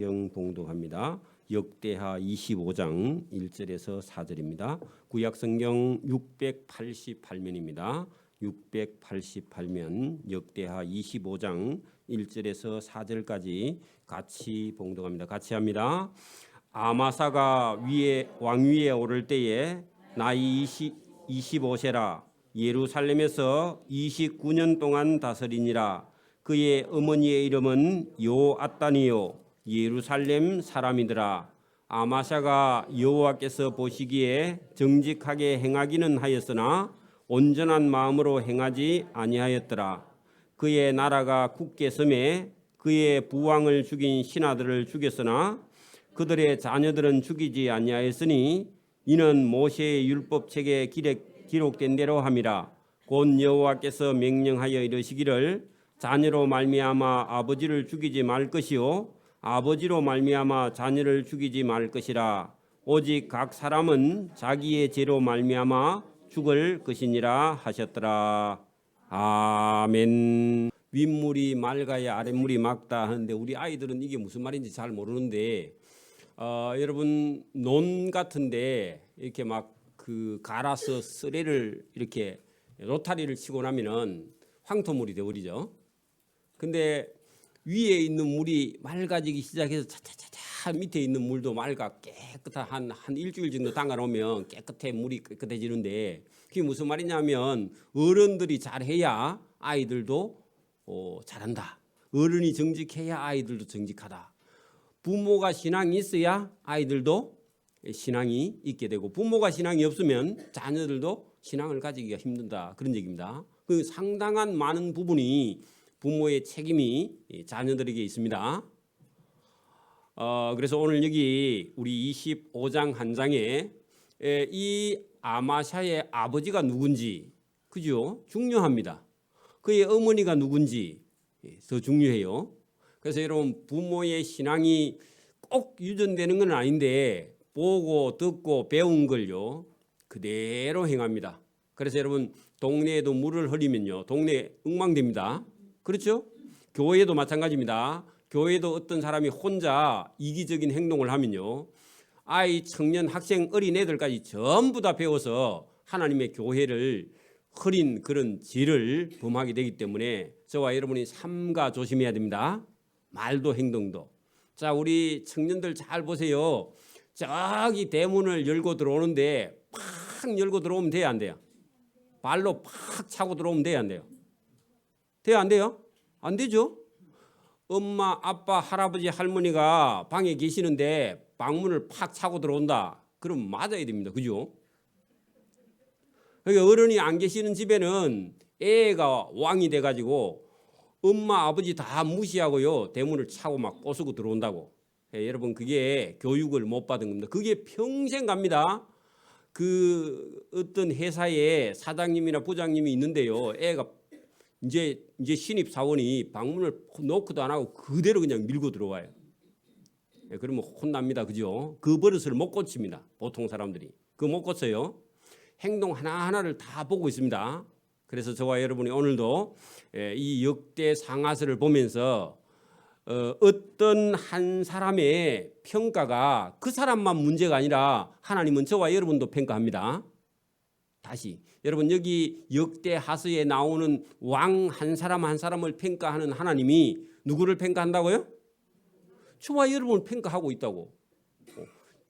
봉독합니다. 역대하 25장 1절에서 4절입니다. 구약성경 688면입니다. 688면 역대하 25장 1절에서 4절까지 같이 봉독합니다. 같이 합니다. 아마사가 왕위에 오를 때에 나이 25세라 예루살렘에서 29년 동안 다스리니라. 그의 어머니의 이름은 요앗단이요 예루살렘 사람이더라. 아마샤가 여호와께서 보시기에 정직하게 행하기는 하였으나 온전한 마음으로 행하지 아니하였더라. 그의 나라가 굳게 섬에 그의 부왕을 죽인 신하들을 죽였으나 그들의 자녀들은 죽이지 아니하였으니 이는 모세의 율법책에 기록된 대로 함이라. 곧 여호와께서 명령하여 이르시기를 자녀로 말미암아 아버지를 죽이지 말 것이요 아버지로 말미암아 자녀를 죽이지 말 것이라. 오직 각 사람은 자기의 죄로 말미암아 죽을 것이니라 하셨더라. 아멘. 윗물이 맑아야 아랫물이 맑다 하는데 우리 아이들은 이게 무슨 말인지 잘 모르는데 여러분 논 같은데 이렇게 막 갈아서 쓰레를 이렇게 로타리를 치고 나면은 황토물이 되어버리죠. 근데 위에 있는 물이 맑아지기 시작해서 차차차차 밑에 있는 물도 맑아 깨끗한 한 일주일 정도 담가 놓으면 물이 깨끗해지는데 그게 무슨 말이냐면 어른들이 잘해야 아이들도 잘한다. 어른이 정직해야 아이들도 정직하다. 부모가 신앙이 있어야 아이들도 신앙이 있게 되고 부모가 신앙이 없으면 자녀들도 신앙을 가지기가 힘든다. 그런 얘기입니다. 그 상당한 많은 부분이 부모의 책임이 자녀들에게 있습니다. 그래서 오늘 여기 우리 25장 한 장에 이 아마샤의 아버지가 누군지 그죠? 중요합니다. 그의 어머니가 누군지 더 중요해요. 그래서 여러분 부모의 신앙이 꼭 유전되는 건 아닌데 보고 듣고 배운 걸요 그대로 행합니다. 그래서 여러분 동네에도 물을 흐리면요 동네 엉망됩니다. 그렇죠? 교회도 마찬가지입니다. 교회도 어떤 사람이 혼자 이기적인 행동을 하면요 아이, 청년, 학생, 어린애들까지 전부 다 배워서 하나님의 교회를 흐린 그런 죄를 범하게 되기 때문에 저와 여러분이 삼가 조심해야 됩니다. 말도 행동도. 자, 우리 청년들 잘 보세요. 저기 대문을 열고 들어오는데 팍 열고 들어오면 돼요, 안 돼요? 발로 팍 차고 들어오면 돼요, 안 돼요? 돼요, 안 돼요? 안 되죠? 엄마, 아빠, 할아버지, 할머니가 방에 계시는데 방문을 팍 차고 들어온다. 그럼 맞아야 됩니다. 그죠? 그러니까 어른이 안 계시는 집에는 애가 왕이 돼가지고 엄마, 아버지 다 무시하고요. 대문을 차고 막 꼬수고 들어온다고. 여러분 그게 교육을 못 받은 겁니다. 그게 평생 갑니다. 그 어떤 회사에 사장님이나 부장님이 있는데요. 애가 이제 신입 사원이 방문을 노크도 안 하고 그대로 그냥 밀고 들어와요. 그러면 혼납니다. 그죠? 그 버릇을 못 고칩니다. 보통 사람들이. 그거 못 고쳐요. 행동 하나하나를 다 보고 있습니다. 그래서 저와 여러분이 오늘도 이 역대 상하서를 보면서 어떤 한 사람의 평가가 그 사람만 문제가 아니라 하나님은 저와 여러분도 평가합니다. 다시 여러분 여기 역대 하서에 나오는 왕 한 사람 한 사람을 평가하는 하나님이 누구를 평가한다고요? 저와 여러분을 평가하고 있다고.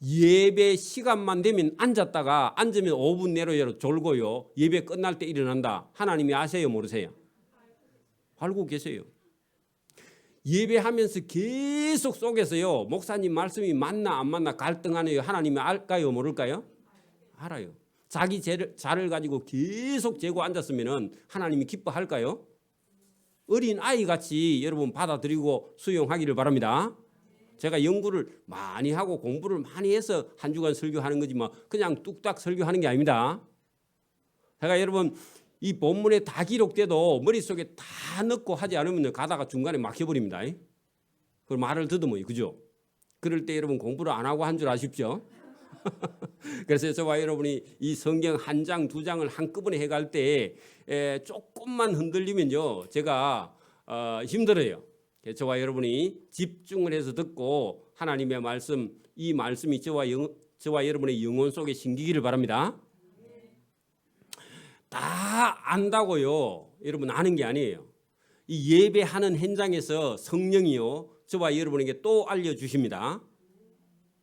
예배 시간만 되면 앉았다가 앉으면 5분 내로 졸고요. 예배 끝날 때 일어난다. 하나님이 아세요, 모르세요? 알고 계세요. 예배하면서 계속 속에서요. 목사님 말씀이 맞나 안 맞나 갈등하네요. 하나님이 알까요, 모를까요? 알아요. 자기 자를 가지고 계속 재고 앉았으면 하나님이 기뻐할까요? 어린 아이같이 여러분 받아들이고 수용하기를 바랍니다. 제가 연구를 많이 하고 공부를 많이 해서 한 주간 설교하는 거지만 그냥 뚝딱 설교하는 게 아닙니다. 제가 여러분 이 본문에 다 기록돼도 머릿속에 다 넣고 하지 않으면 가다가 중간에 막혀버립니다. 그 말을 더듬어요. 그죠? 그럴 때 여러분 공부를 안 하고 한 줄 아십시오? 그래서 저와 여러분이 이 성경 한 장, 두 장을 한꺼번에 해갈 때 조금만 흔들리면요 제가 힘들어요. 저와 여러분이 집중을 해서 듣고 하나님의 말씀, 이 말씀이 저와 여러분의 영혼 속에 심기기를 바랍니다. 다 안다고요. 여러분 아는 게 아니에요. 이 예배하는 현장에서 성령이요 저와 여러분에게 또 알려주십니다.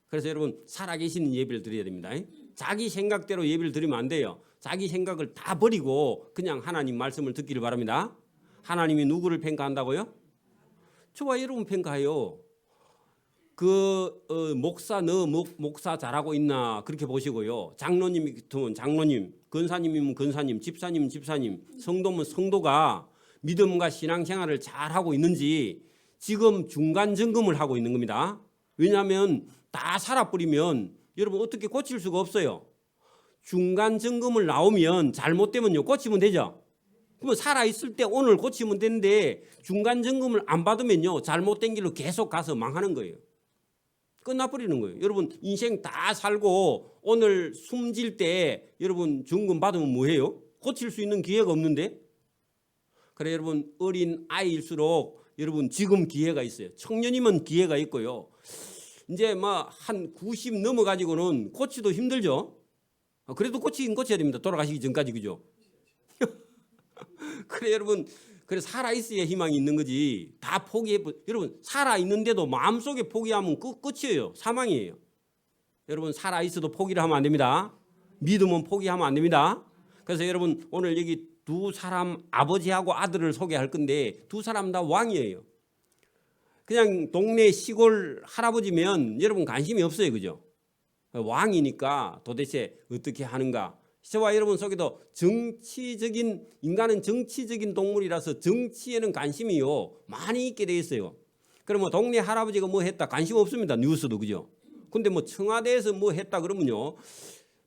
그래서 여러분 살아계시는 예배를 드려야 됩니다. 자기 생각대로 예배를 드리면 안 돼요. 자기 생각을 다 버리고 그냥 하나님 말씀을 듣기를 바랍니다. 하나님이 누구를 평가한다고요? 저와 여러분 평가해요. 목사 너 목사 잘하고 있나 그렇게 보시고요. 장로님이 같으면 장로님, 권사님이면 권사님, 집사님은 집사님, 성도면 성도가 믿음과 신앙생활을 잘하고 있는지 지금 중간 점검을 하고 있는 겁니다. 왜냐하면 다 살아버리면 여러분 어떻게 고칠 수가 없어요. 중간 점검을 나오면 잘못되면요 고치면 되죠. 그러면 살아있을 때 오늘 고치면 되는데 중간 점검을 안 받으면요 잘못된 길로 계속 가서 망하는 거예요. 끝나버리는 거예요. 여러분 인생 다 살고 오늘 숨질 때 여러분 중금 받으면 뭐해요? 고칠 수 있는 기회가 없는데. 그래 여러분 어린 아이일수록 여러분 지금 기회가 있어요. 청년이면 기회가 있고요. 이제 막 한 90 넘어가지고는 고치도 힘들죠. 그래도 고치긴 고쳐야 됩니다. 돌아가시기 전까지 그죠? 그래 여러분 그래 살아 있어야 희망이 있는 거지. 다 포기해 여러분 살아 있는데도 마음속에 포기하면 끝이에요. 사망이에요. 여러분 살아 있어도 포기를 하면 안 됩니다. 믿음은 포기하면 안 됩니다. 그래서 여러분 오늘 여기 두 사람 아버지하고 아들을 소개할 건데 두 사람 다 왕이에요. 그냥 동네 시골 할아버지면 여러분 관심이 없어요. 그죠? 왕이니까 도대체 어떻게 하는가. 저와 여러분 속에도 정치적인 인간은 정치적인 동물이라서 정치에는 관심이요 많이 있게 돼 있어요. 그러면 동네 할아버지가 뭐 했다 관심 없습니다. 뉴스도 그죠? 근데 뭐 청와대에서 뭐 했다 그러면요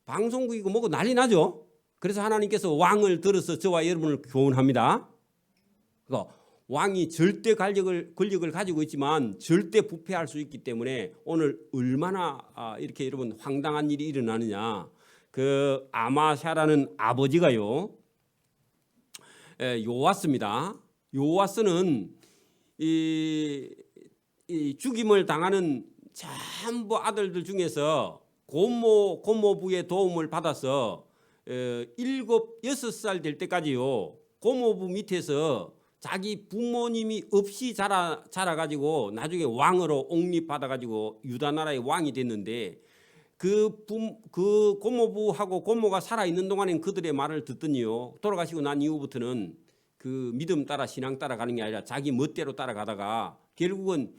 방송국이고 뭐고 난리 나죠. 그래서 하나님께서 왕을 들어서 저와 여러분을 교훈합니다. 그러니까 왕이 절대 권력을 가지고 있지만 절대 부패할 수 있기 때문에 오늘 얼마나 이렇게 여러분 황당한 일이 일어나느냐. 그 아마샤라는 아버지가요 요아스입니다. 요아스는 이 죽임을 당하는 전부 아들들 중에서 고모부의 도움을 받아서 6살 될 때까지요 고모부 밑에서 자기 부모님이 없이 자라가지고 나중에 왕으로 옹립받아가지고 유다 나라의 왕이 됐는데 그 고모부하고 고모가 살아있는 동안엔 그들의 말을 듣더니요 돌아가시고 난 이후부터는 그 믿음 따라 신앙 따라가는 게 아니라 자기 멋대로 따라가다가 결국은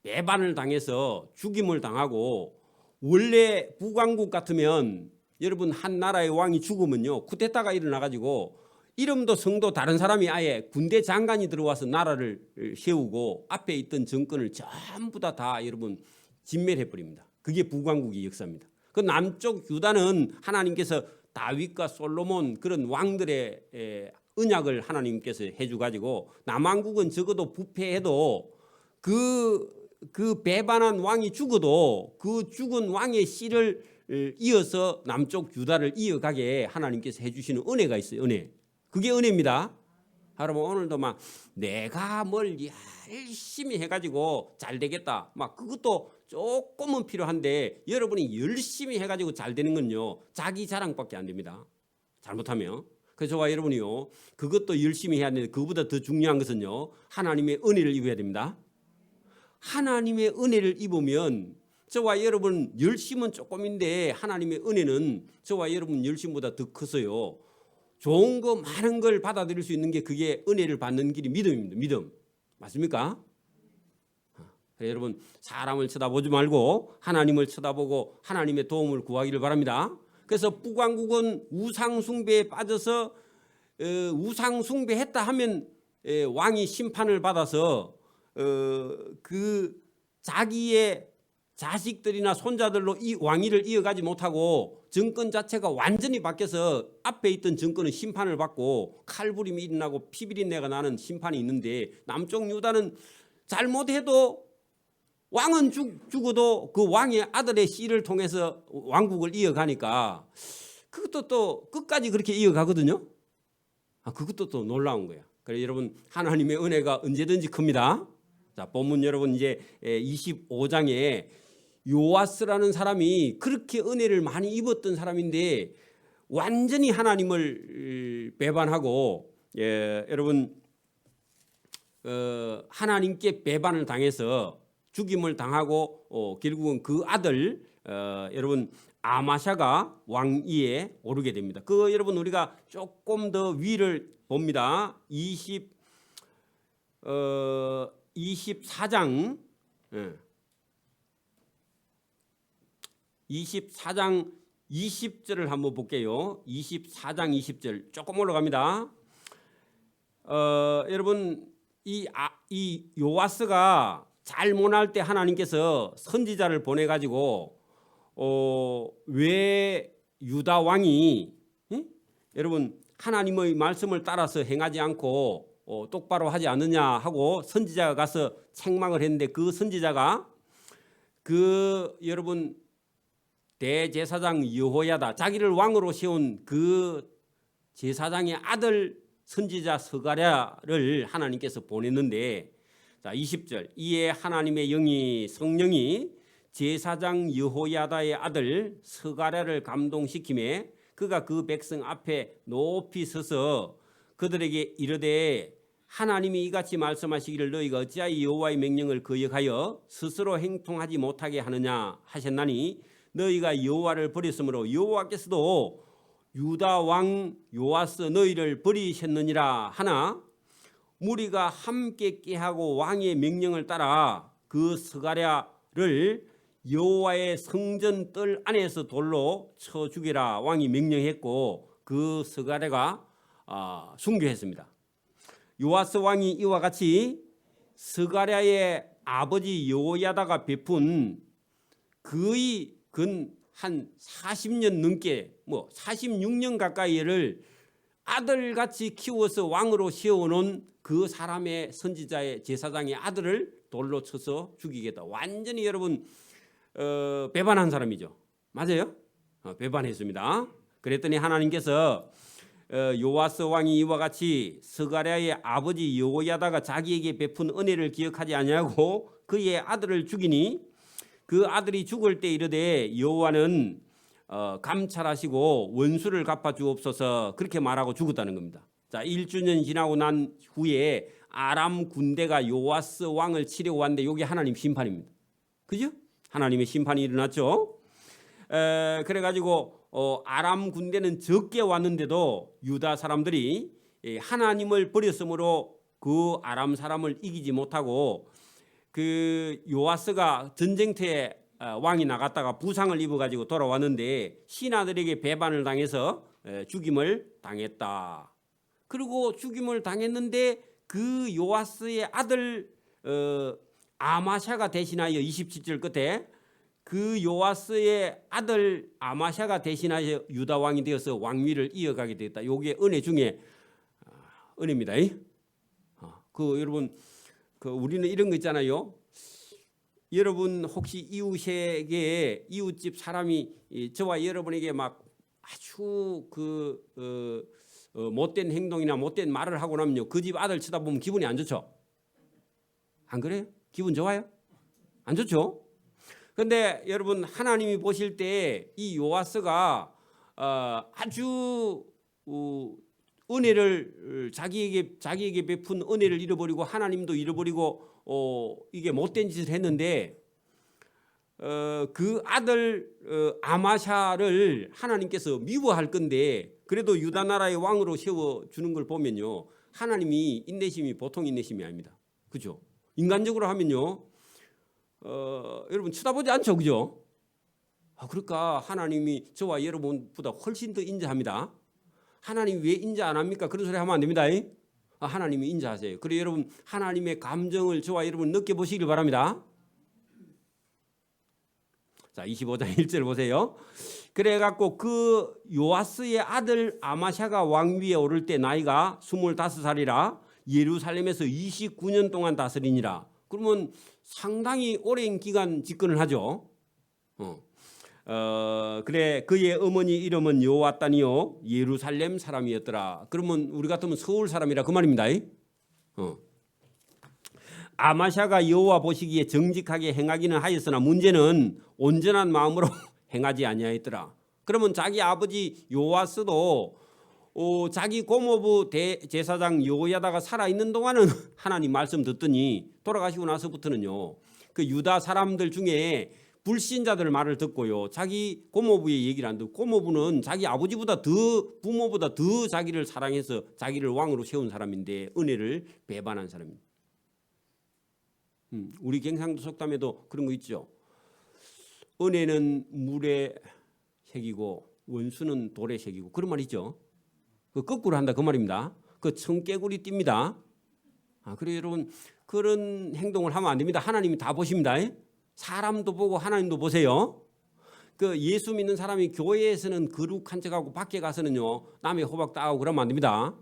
배반을 당해서 죽임을 당하고 원래 북왕국 같으면 여러분 한 나라의 왕이 죽으면요 쿠데타가 일어나가지고 이름도 성도 다른 사람이 아예 군대 장관이 들어와서 나라를 세우고 앞에 있던 정권을 전부 다 여러분 진멸해버립니다. 그게 북왕국의 역사입니다. 그 남쪽 유다는 하나님께서 다윗과 솔로몬 그런 왕들의 언약을 하나님께서 해주가지고 남왕국은 적어도 부패해도 그 배반한 왕이 죽어도 그 죽은 왕의 씨를 이어서 남쪽 유다를 이어가게 하나님께서 해주시는 은혜가 있어요. 은혜. 그게 은혜입니다. 여러분 오늘도 막 내가 뭘 열심히 해가지고 잘 되겠다. 막 그것도 조금은 필요한데 여러분이 열심히 해가지고 잘 되는 건요 자기 자랑밖에 안 됩니다. 잘못하면. 그래서 저와 여러분이요 그것도 열심히 해야 되는데 그보다 더 중요한 것은요 하나님의 은혜를 입어야 됩니다. 하나님의 은혜를 입으면 저와 여러분 열심은 조금인데 하나님의 은혜는 저와 여러분 열심보다 더 커서요 좋은 거 많은 걸 받아들일 수 있는 게 그게 은혜를 받는 길이 믿음입니다. 믿음. 맞습니까? 여러분 사람을 쳐다보지 말고 하나님을 쳐다보고 하나님의 도움을 구하기를 바랍니다. 그래서 북왕국은 우상숭배에 빠져서 우상숭배했다 하면 왕이 심판을 받아서 그 자기의 자식들이나 손자들로 이 왕위를 이어가지 못하고 정권 자체가 완전히 바뀌어서 앞에 있던 정권은 심판을 받고 칼부림이 일어나고 피비린내가 나는 심판이 있는데 남쪽 유다는 잘못해도 왕은 죽어도 그 왕의 아들의 씨를 통해서 왕국을 이어가니까 그것도 또 끝까지 그렇게 이어가거든요. 그것도 또 놀라운 거야. 그래서 여러분 하나님의 은혜가 언제든지 큽니다. 자, 본문 여러분 이제 25장에 요아스라는 사람이 그렇게 은혜를 많이 입었던 사람인데 완전히 하나님을 배반하고 여러분 하나님께 배반을 당해서 죽임을 당하고 결국은 그 아들 여러분 아마샤가 왕위에 오르게 됩니다. 그 여러분 우리가 조금 더 위를 봅니다. 24장 24장 20절을 한번 볼게요. 24장 20절 조금 올라갑니다. 여러분 이 요아스가 잘못할 때 하나님께서 선지자를 보내 가지고 왜 유다 왕이 여러분 하나님의 말씀을 따라서 행하지 않고 똑바로 하지 않느냐 하고 선지자가 가서 책망을 했는데 그 선지자가 그 여러분 대제사장 여호야다 자기를 왕으로 세운 그 제사장의 아들 선지자 스가랴를 하나님께서 보냈는데 자 20절 이에 하나님의 영이 성령이 제사장 여호야다의 아들 스가랴를 감동시키매 그가 그 백성 앞에 높이 서서 그들에게 이르되 하나님이 이같이 말씀하시기를 너희가 어찌하여 여호와의 명령을 거역하여 스스로 행통하지 못하게 하느냐 하셨나니 너희가 여호와를 버렸으므로 여호와께서도 유다 왕 요아스 너희를 버리셨느니라 하나 무리가 함께 깨하고 왕의 명령을 따라 그 스가랴를 여호와의 성전 뜰 안에서 돌로 쳐 죽이라 왕이 명령했고 그 스가랴가 순교했습니다. 요아스 왕이 이와 같이 스가랴의 아버지 여호야다가 베푼 거의 근 한 40년 넘게 46년 가까이를 아들같이 키워서 왕으로 세워놓은 그 사람의 선지자의 제사장의 아들을 돌로 쳐서 죽이겠다. 완전히 여러분 배반한 사람이죠. 맞아요? 배반했습니다. 그랬더니 하나님께서 요아스 왕이 이와 같이 스가랴의 아버지 여호야다가 자기에게 베푼 은혜를 기억하지 아니하고 그의 아들을 죽이니 그 아들이 죽을 때 이르되 여호와는 감찰하시고 원수를 갚아 주옵소서 그렇게 말하고 죽었다는 겁니다. 자 1주년 지나고 난 후에 아람 군대가 요아스 왕을 치려고 왔는데 이게 하나님 심판입니다. 그죠? 하나님의 심판이 일어났죠. 그래가지고 아람 군대는 적게 왔는데도 유다 사람들이 하나님을 버렸으므로 그 아람 사람을 이기지 못하고 그 요아스가 전쟁터에 왕이 나갔다가 부상을 입어가지고 돌아왔는데 신하들에게 배반을 당해서 죽임을 당했다. 그리고 죽임을 당했는데 그 요아스의 아들 아마샤가 대신하여 27절 끝에 그 요아스의 아들 아마샤가 대신하여 유다 왕이 되어서 왕위를 이어가게 되었다. 이게 은혜 중에 은혜입니다. 여러분 우리는 이런 거 있잖아요. 여러분 혹시 이웃에게 이웃집 사람이 저와 여러분에게 막 아주 못된 행동이나 못된 말을 하고 나면요 그 집 아들 쳐다보면 기분이 안 좋죠. 안 그래요? 기분 좋아요? 안 좋죠. 그런데 여러분 하나님이 보실 때 이 요아스가 아주 은혜를 자기에게 베푼 은혜를 잃어버리고 하나님도 잃어버리고 이게 못된 짓을 했는데 그 아들 아마샤를 하나님께서 미워할 건데 그래도 유다 나라의 왕으로 세워주는 걸 보면요 하나님이 인내심이 보통 인내심이 아닙니다. 그죠? 인간적으로 하면요 여러분 쳐다보지 않죠. 그죠? 그러니까 하나님이 저와 여러분보다 훨씬 더 인자합니다. 하나님 왜 인자 안 합니까? 그런 소리 하면 안 됩니다. 하나님이 인자하세요. 그래 여러분 하나님의 감정을 저와 여러분 느껴보시길 바랍니다. 자 25장 1절 보세요. 그래갖고 그 요아스의 아들 아마샤가 왕위에 오를 때 나이가 25살이라 예루살렘에서 29년 동안 다스리니라. 그러면 상당히 오랜 기간 집권을 하죠. 그래 그의 어머니 이름은 요아따니요 예루살렘 사람이었더라. 그러면 우리 같으면 서울 사람이라 그 말입니다. 아마샤가 여호와 보시기에 정직하게 행하기는 하였으나 문제는 온전한 마음으로 행하지 아니하였더라. 그러면 자기 아버지 요아스도 자기 고모부 대제사장 여호야다가 살아있는 동안은 하나님 말씀 듣더니 돌아가시고 나서부터는요, 그 유다 사람들 중에 불신자들 말을 듣고요, 자기 고모부의 얘기를 안 듣고, 고모부는 자기 아버지보다 부모보다 더 자기를 사랑해서 자기를 왕으로 세운 사람인데 은혜를 배반한 사람입니다. 우리 경상도 속담에도 그런 거 있죠. 은혜는 물에 새기고 원수는 돌에 새기고, 그런 말 있죠. 그 거꾸로 한다 그 말입니다. 그 청개구리 띱니다. 그래요 여러분, 그런 행동을 하면 안 됩니다. 하나님이 다 보십니다. 사람도 보고 하나님도 보세요. 그 예수 믿는 사람이 교회에서는 거룩한 척하고 밖에 가서는요 남의 호박 따고 그러면 안 됩니다.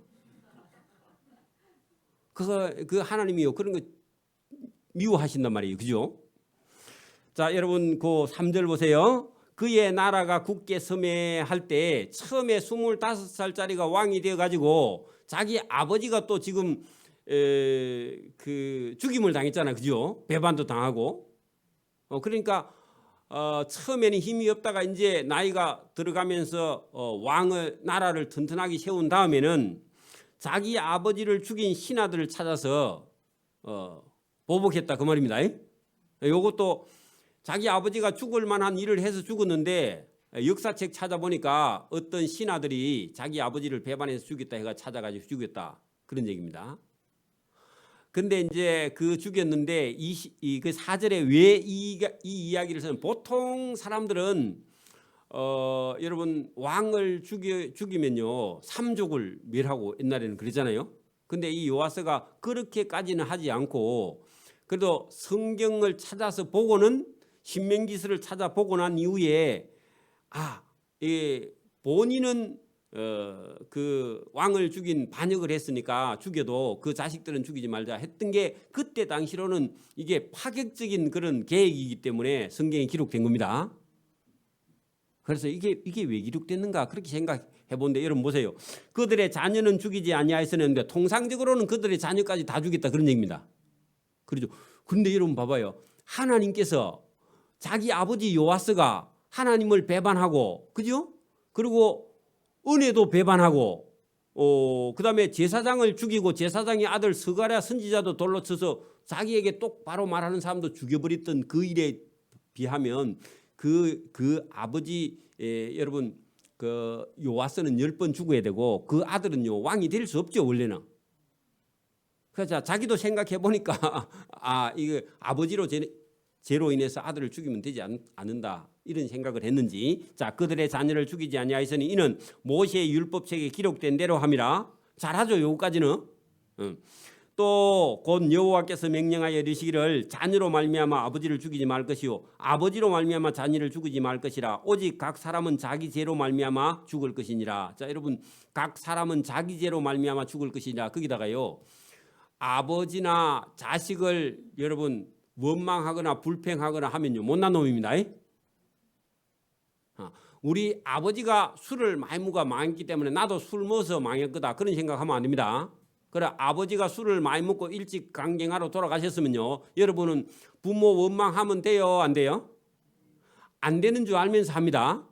그 하나님이요 그런 거 미워하신단 말이에요. 그죠? 자, 여러분 그 3절 보세요. 그의 나라가 굳게 섬해할 때 처음에 25살짜리가 왕이 되어 가지고 자기 아버지가 또 지금 그 죽임을 당했잖아요. 그죠? 배반도 당하고. 그러니까 처음에는 힘이 없다가 이제 나이가 들어가면서 왕을 나라를 튼튼하게 세운 다음에는 자기 아버지를 죽인 신하들을 찾아서 보복했다 그 말입니다. 이것도 자기 아버지가 죽을 만한 일을 해서 죽었는데 역사책 찾아보니까 어떤 신하들이 자기 아버지를 배반해서 죽였다 해가 찾아가지고 죽였다 그런 얘기입니다. 근데 이제 그 죽였는데 그 4절에 왜 이 이야기를 쓰는, 보통 사람들은 여러분 왕을 죽이면요 삼족을 멸하고 옛날에는 그랬잖아요. 근데 이 요아스가 그렇게까지는 하지 않고 그래도 성경을 찾아서 보고는 신명기서를 찾아보고 난 이후에 본인은 그 왕을 죽인 반역을 했으니까 죽여도 그 자식들은 죽이지 말자 했던 게 그때 당시로는 이게 파격적인 그런 계획이기 때문에 성경에 기록된 겁니다. 그래서 이게 왜 기록됐는가 그렇게 생각해 본데 여러분 보세요. 그들의 자녀는 죽이지 아니하였었는데 통상적으로는 그들의 자녀까지 다 죽였다 그런 얘기입니다. 그렇죠. 근데 여러분 봐봐요. 하나님께서 자기 아버지 요아스가 하나님을 배반하고, 그죠? 그리고 은혜도 배반하고, 그다음에 제사장을 죽이고 제사장의 아들 스가랴 선지자도 돌로 쳐서 자기에게 똑바로 말하는 사람도 죽여버렸던 그 일에 비하면 그 아버지 여러분 그 요아스는 10번 죽어야 되고 그 아들은요 왕이 될 수 없죠 원래는. 그래서 자기도 생각해 보니까 이거 아버지로 죄로 인해서 아들을 죽이면 되지 않는다 이런 생각을 했는지, 자 그들의 자녀를 죽이지 아니하였으니 이는 모세의 율법책에 기록된 대로 함이라. 잘하죠 여기까지는. 또 곧 여호와께서 명령하여 이르시기를 자녀로 말미암아 아버지를 죽이지 말 것이요 아버지로 말미암아 자녀를 죽이지 말 것이라. 오직 각 사람은 자기 죄로 말미암아 죽을 것이니라. 자 여러분, 각 사람은 자기 죄로 말미암아 죽을 것이니라. 거기다가요 아버지나 자식을 여러분 원망하거나 불평하거나 하면요 못난 놈입니다. 우리 아버지가 술을 많이 먹어 망했기 때문에 나도 술 먹어서 망했거다 그런 생각하면 안 됩니다. 그래 아버지가 술을 많이 먹고 일찍 강경하러 돌아가셨으면요 여러분은 부모 원망하면 돼요 안 돼요? 안 되는 줄 알면서 합니다.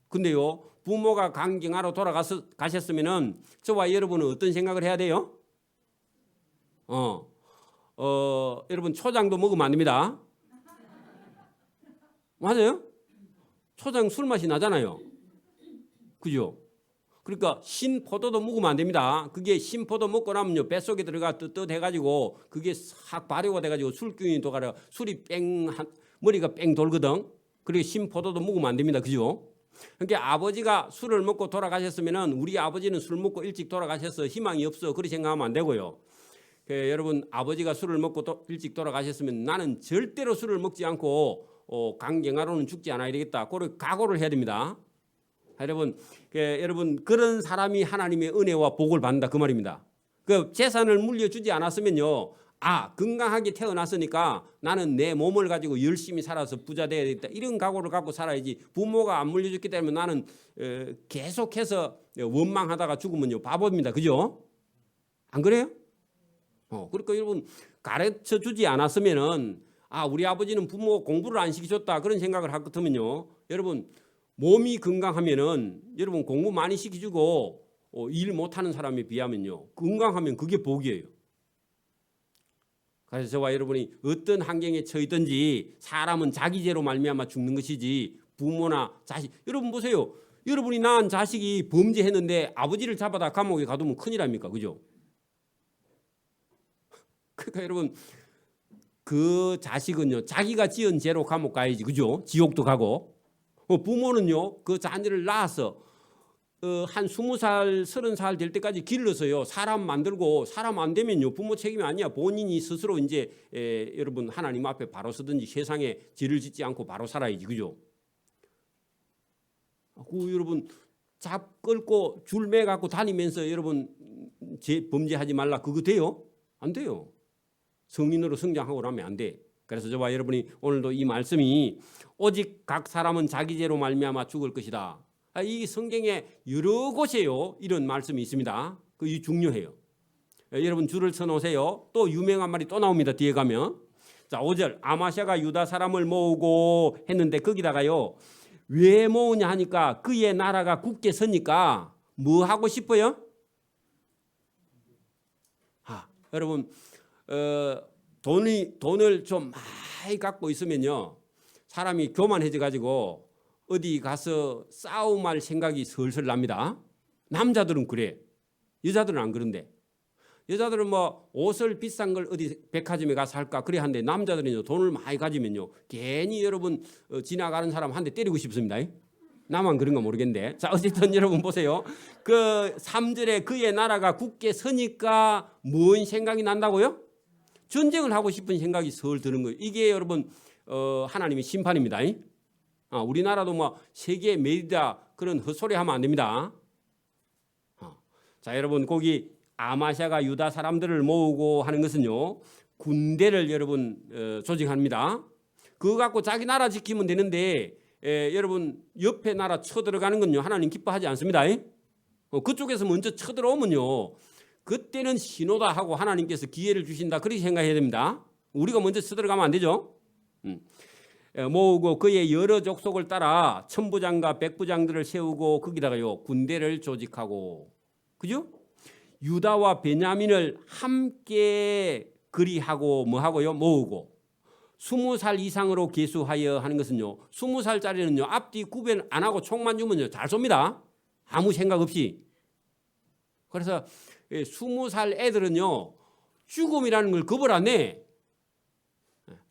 근데요 부모가 강경하러 돌아가셨으면은 저와 여러분은 어떤 생각을 해야 돼요? 여러분 초장도 먹으면 안 됩니다. 맞아요? 초장 술 맛이 나잖아요. 그죠? 그러니까 신포도도 먹으면 안 됩니다. 그게 신포도 먹고 나면요 뱃속에 들어가 떳떳해가지고 그게 싹 발효가 돼가지고 술균이 돌아가 술이 머리가 뺑 돌거든. 그리고 신포도도 먹으면 안 됩니다. 그죠? 그러니까 아버지가 술을 먹고 돌아가셨으면은 우리 아버지는 술 먹고 일찍 돌아가셔서 희망이 없어 그렇게 생각하면 안 되고요. 여러분 아버지가 술을 먹고 일찍 돌아가셨으면 나는 절대로 술을 먹지 않고 강경하로는 죽지 않아야 되겠다. 그걸 각오를 해야 됩니다. 여러분 그런 사람이 하나님의 은혜와 복을 받는다 그 말입니다. 그 재산을 물려주지 않았으면요 건강하게 태어났으니까 나는 내 몸을 가지고 열심히 살아서 부자 돼야 되겠다 이런 각오를 갖고 살아야지. 부모가 안 물려줬기 때문에 나는 계속해서 원망하다가 죽으면요 바보입니다. 그죠? 안 그래요? 그러니까 여러분 가르쳐 주지 않았으면은 우리 아버지는 부모 공부를 안 시켜줬다 그런 생각을 할 것 같으면요. 여러분 몸이 건강하면은 여러분 공부 많이 시켜주고 일 못하는 사람에 비하면요. 건강하면 그게 복이에요. 그래서 저와 여러분이 어떤 환경에 처했든지 사람은 자기 죄로 말미암아 죽는 것이지 부모나 자식. 여러분 보세요. 여러분이 낳은 자식이 범죄했는데 아버지를 잡아다 감옥에 가두면 큰일 아닙니까? 그죠? 그러니까 여러분 그 자식은요. 자기가 지은 죄로 감옥 가야지. 그죠? 지옥도 가고. 부모는요. 그 자녀를 낳아서 한 20살, 30살 될 때까지 길러서요. 사람 만들고 사람 안 되면요. 부모 책임이 아니야. 본인이 스스로 이제 여러분 하나님 앞에 바로 서든지 세상에 죄를 짓지 않고 바로 살아야지. 그죠? 여러분 잡 끌고 줄 매 갖고 다니면서 여러분 범죄하지 말라 그거 돼요? 안 돼요. 성인으로 성장하고 나면 안 돼. 그래서 저와 여러분이 오늘도 이 말씀이 오직 각 사람은 자기 죄로 말미암아 죽을 것이다. 이 성경에 여러 곳에요 이런 말씀이 있습니다. 그게 중요해요. 여러분 줄을 서놓으세요. 또 유명한 말이 또 나옵니다. 뒤에 가면 자 5절 아마샤가 유다 사람을 모으고 했는데 거기다가요 왜 모으냐 하니까 그의 나라가 굳게 서니까 뭐 하고 싶어요? 여러분 돈을 좀 많이 갖고 있으면요 사람이 교만해져 가지고 어디 가서 싸움할 생각이 슬슬 납니다. 남자들은 그래. 여자들은 안 그런데. 여자들은 뭐 옷을 비싼 걸 어디 백화점에 가서 살까 그래 한데 남자들은요 돈을 많이 가지면요 괜히 여러분 지나가는 사람 한 대 때리고 싶습니다. 나만 그런가 모르겠는데. 자 어쨌든 여러분 보세요. 그 3절에 그의 나라가 굳게 서니까 뭔 생각이 난다고요? 전쟁을 하고 싶은 생각이 슬 드는 거예요. 이게 여러분 하나님의 심판입니다. 우리나라도 뭐 세계 메디다 그런 헛소리 하면 안 됩니다. 자 여러분 거기 아마샤가 유다 사람들을 모으고 하는 것은요 군대를 여러분 조직합니다. 그거 갖고 자기 나라 지키면 되는데 여러분 옆에 나라 쳐들어가는 건요 하나님 기뻐하지 않습니다. 그쪽에서 먼저 쳐들어오면요 그때는 신호다 하고 하나님께서 기회를 주신다 그렇게 생각해야 됩니다. 우리가 먼저 쳐들어가면 안 되죠. 모으고 그의 여러 족속을 따라 천부장과 백부장들을 세우고 거기다가요 군대를 조직하고 그죠? 유다와 베냐민을 함께 그리하고 뭐하고요 모으고 20살 이상으로 계수하여 하는 것은요 20살짜리는요 앞뒤 구별 안 하고 총만 주면요 잘 쏩니다. 아무 생각 없이. 그래서 20살 애들은요 죽음이라는 걸 겁을 안 내.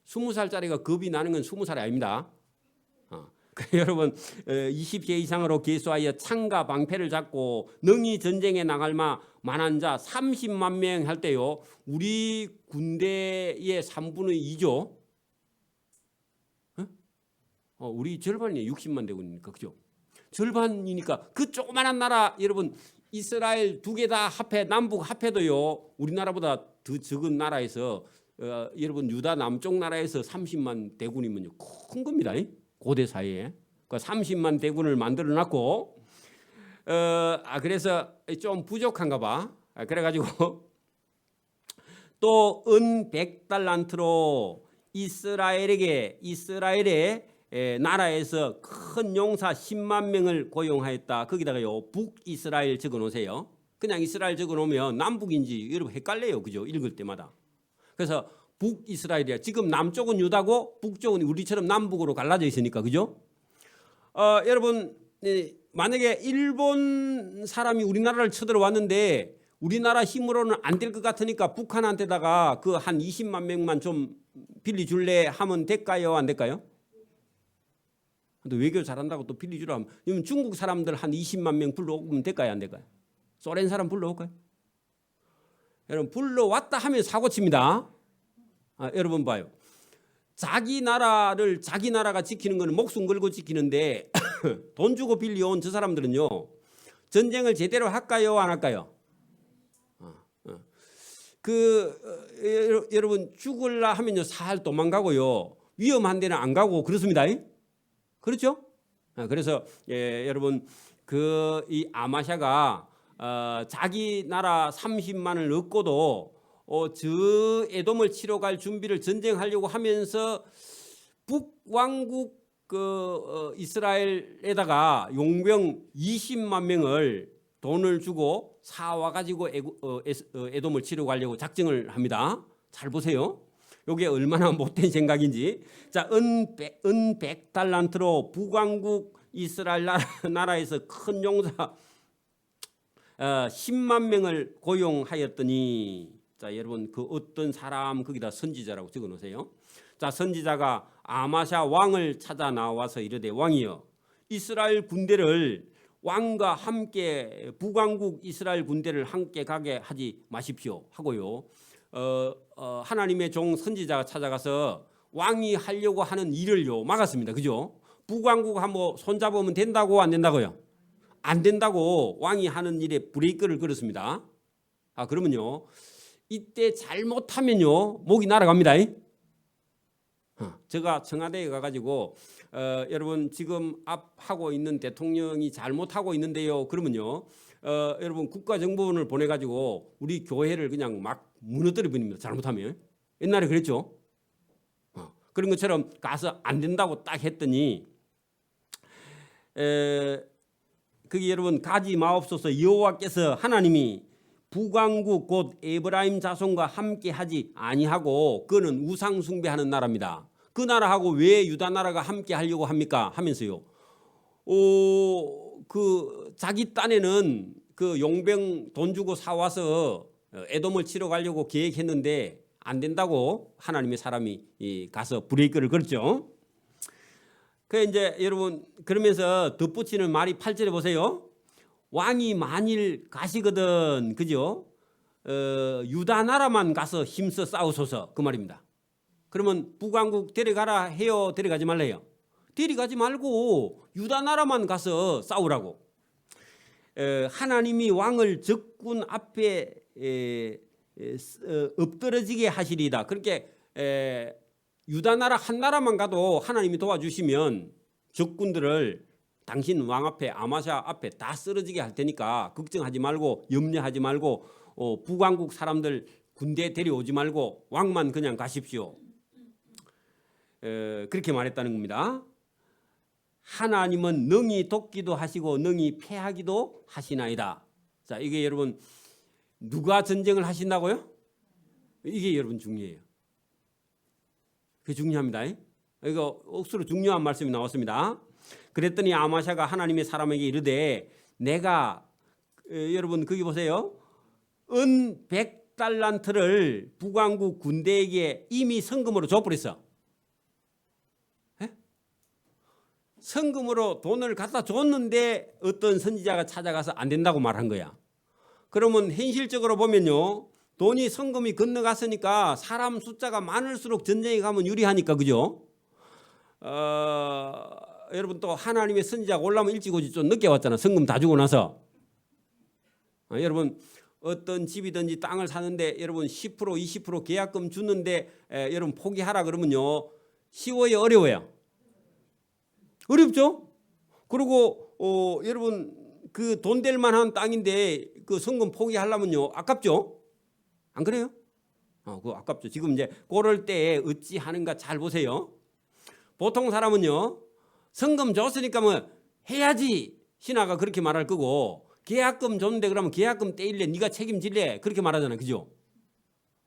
20살짜리가 겁이 나는 건 20살이 아닙니다. 여러분 20세 이상으로 계수하여 창과 방패를 잡고 능히 전쟁에 나갈 만한 자 30만 명 할 때요 우리 군대의 3분의 2죠. 우리 절반이 60만 대군이니까 그죠? 절반이니까 그 조그만한 나라 여러분 이스라엘 두 개 다 합해 남북 합해도요 우리나라보다 더 적은 나라에서 여러분 유다 남쪽 나라에서 30만 대군이면요 큰 겁니다. 고대 사회에. 그 30만 대군을 만들어 놨고 그래서 좀 부족한가 봐. 그래가지고 또 은 100달란트로 이스라엘의 나라에서 큰 용사 10만 명을 고용하였다. 거기다가요 북이스라엘 적어놓으세요. 그냥 이스라엘 적어놓으면 남북인지 여러분 헷갈려요. 그죠? 읽을 때마다. 그래서 북이스라엘이야. 지금 남쪽은 유다고 북쪽은 우리처럼 남북으로 갈라져 있으니까 그죠? 여러분 만약에 일본 사람이 우리나라를 쳐들어왔는데 우리나라 힘으로는 안 될 것 같으니까 북한한테다가 그 한 20만 명만 좀 빌려줄래 하면 될까요? 안 될까요? 근데 외교 잘한다고 또 빌려주라 하면 중국 사람들 한 20만 명 불러오면 될까요? 안 될까요? 소련 사람 불러올까요? 여러분 불러왔다 하면 사고칩니다. 여러분 봐요. 자기 나라를 자기 나라가 지키는 것은 목숨 걸고 지키는데 돈 주고 빌려온 저 사람들은요 전쟁을 제대로 할까요? 안 할까요? 여러분 죽을라 하면요 살 도망가고요 위험한 데는 안 가고 그렇습니다. 그렇죠? 그래서 여러분 이 아마샤가 자기 나라 30만을 얻고도 저 에돔을 치러 갈 준비를 전쟁하려고 하면서 북왕국 이스라엘에다가 용병 20만 명을 돈을 주고 사와 가지고 에돔을 치러 가려고 작정을 합니다. 잘 보세요. 이게 얼마나 못된 생각인지. 자, 은 100달란트로 북왕국 이스라엘 나라에서 큰 용사 10만 명을 고용하였더니, 자, 여러분 그 어떤 사람 거기다 선지자라고 적어 놓으세요. 자, 선지자가 아마샤 왕을 찾아 나와서 이르되, 왕이여, 이스라엘 군대를 왕과 함께 북왕국 이스라엘 군대를 함께 가게 하지 마십시오 하고요. 하나님의 종 선지자가 찾아가서 왕이 하려고 하는 일을요 막았습니다. 그죠? 북왕국 한번 손잡으면 된다고 안 된다고요? 안 된다고 왕이 하는 일에 브레이크를 걸었습니다. 그러면요, 이때 잘못하면요 목이 날아갑니다. 제가 청와대에 가가지고 여러분 지금 하고 있는 대통령이 잘못하고 있는데요. 그러면요, 여러분 국가정보원을 보내가지고 우리 교회를 그냥 막 무너뜨려 버립니다. 잘못하면. 옛날에 그랬죠. 그런 것처럼 가서 안 된다고 딱 했더니 그게 여러분 가지 마옵소서, 여호와께서 하나님이 북왕국 곧 에브라임 자손과 함께 하지 아니하고 그는 우상 숭배하는 나라입니다. 그 나라하고 왜 유다 나라가 함께 하려고 합니까? 하면서요. 그 자기 딴에는 그 용병 돈 주고 사와서 에돔을 치러 가려고 계획했는데 안 된다고 하나님의 사람이 가서 브레이크를 걸었죠. 그 이제 여러분 그러면서 덧붙이는 말이 8절에 보세요. 왕이 만일 가시거든, 그죠? 유다 나라만 가서 힘써 싸우소서, 그 말입니다. 그러면 북왕국 데려가라 해요, 데려가지 말래요? 데려가지 말고 유다 나라만 가서 싸우라고. 하나님이 왕을 적군 앞에 엎드러지게 하시리다. 그렇게 유다 나라 한 나라만 가도 하나님이 도와주시면 적군들을 당신 왕 앞에, 아마샤 앞에 다 쓰러지게 할 테니까 걱정하지 말고, 염려하지 말고, 북왕국 사람들 군대 데려오지 말고 왕만 그냥 가십시오. 그렇게 말했다는 겁니다. 하나님은 능히 돕기도 하시고 능히 패하기도 하시나이다. 자, 이게 여러분 누가 전쟁을 하신다고요? 이게 여러분 중요해요. 그게 중요합니다. 이거 억수로 중요한 말씀이 나왔습니다. 그랬더니 아마샤가 하나님의 사람에게 이르되, 내가 여러분 거기 보세요. 은 100달란트를 북왕국 군대에게 이미 성금으로 줘버렸어. 성금으로 돈을 갖다 줬는데 어떤 선지자가 찾아가서 안 된다고 말한 거야. 그러면 현실적으로 보면요, 돈이 성금이 건너갔으니까 사람 숫자가 많을수록 전쟁에 가면 유리하니까, 그죠? 여러분 또 하나님의 선지자가 올라오면 일찍 오지 좀 늦게 왔잖아. 성금 다 주고 나서. 여러분 어떤 집이든지 땅을 사는데 여러분 10% 20% 계약금 주는데 여러분 포기하라 그러면요, 쉬워요, 어려워요? 어렵죠? 그리고 여러분 그 돈 될 만한 땅인데 그 성금 포기하려면요 아깝죠? 안 그래요? 그거 아깝죠. 지금 이제 그럴 때에 어찌 하는가 잘 보세요. 보통 사람은요, 성금 줬으니까 뭐 해야지 신하가 그렇게 말할 거고, 계약금 줬는데 그러면 계약금 떼일래, 네가 책임질래, 그렇게 말하잖아요. 그죠?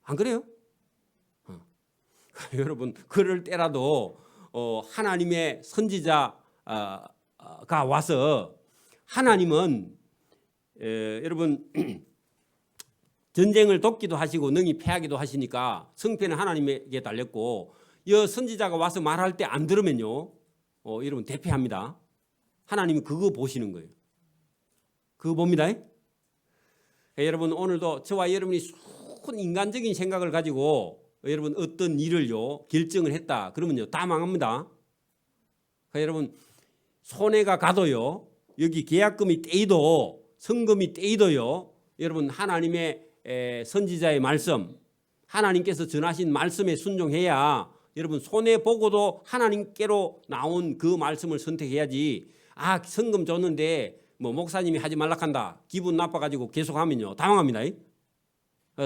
안 그래요? 여러분 그럴 때라도 하나님의 선지자가 와서, 하나님은 여러분 전쟁을 돕기도 하시고 능히 패하기도 하시니까 성패는 하나님에게 달렸고, 이 선지자가 와서 말할 때 안 들으면요, 여러분 대패합니다. 하나님이 그거 보시는 거예요. 그거 봅니다. 여러분 오늘도 저와 여러분이 순 인간적인 생각을 가지고 여러분 어떤 일을요 결정을 했다 그러면요 다 망합니다. 여러분 손해가 가도요, 여기 계약금이 떼이도 성금이 떼이도요, 여러분 하나님의 선지자의 말씀, 하나님께서 전하신 말씀에 순종해야 여러분 손해 보고도 하나님께로 나온 그 말씀을 선택해야지. 성금 줬는데 뭐 목사님이 하지 말라 한다, 기분 나빠가지고 계속하면요 다 망합니다.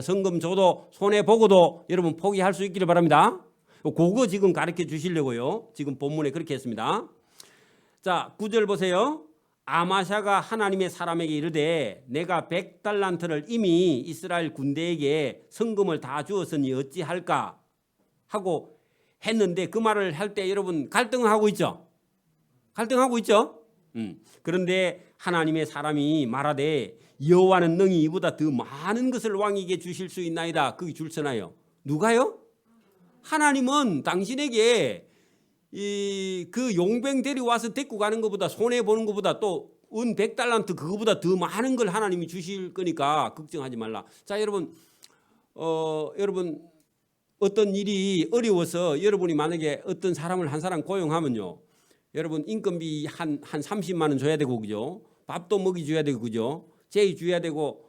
성금 줘도 손해 보고도 여러분 포기할 수 있기를 바랍니다. 그거 지금 가르쳐 주시려고요. 지금 본문에 그렇게 했습니다. 자, 9절 보세요. 아마샤가 하나님의 사람에게 이르되 내가 100달란트를 이미 이스라엘 군대에게 성금을 다 주었으니 어찌할까 하고 했는데 그 말을 할 때 여러분 갈등하고 있죠. 갈등하고 있죠. 그런데 하나님의 사람이 말하되 여호와는 능히 이보다 더 많은 것을 왕에게 주실 수 있나이다. 그게 줄서나요. 누가요? 하나님은 당신에게 그 용병 데려와서 데리고 가는 것보다 손해 보는 것보다 또 은 100달란트 그거보다 더 많은 걸 하나님이 주실 거니까 걱정하지 말라. 자, 여러분 여러분 어떤 일이 어려워서 여러분이 만약에 어떤 사람을 한 사람 고용하면요. 여러분 인건비 한 30만 원 줘야 되고 그죠? 밥도 먹이 줘야 되고 그죠? 제의 줘야 되고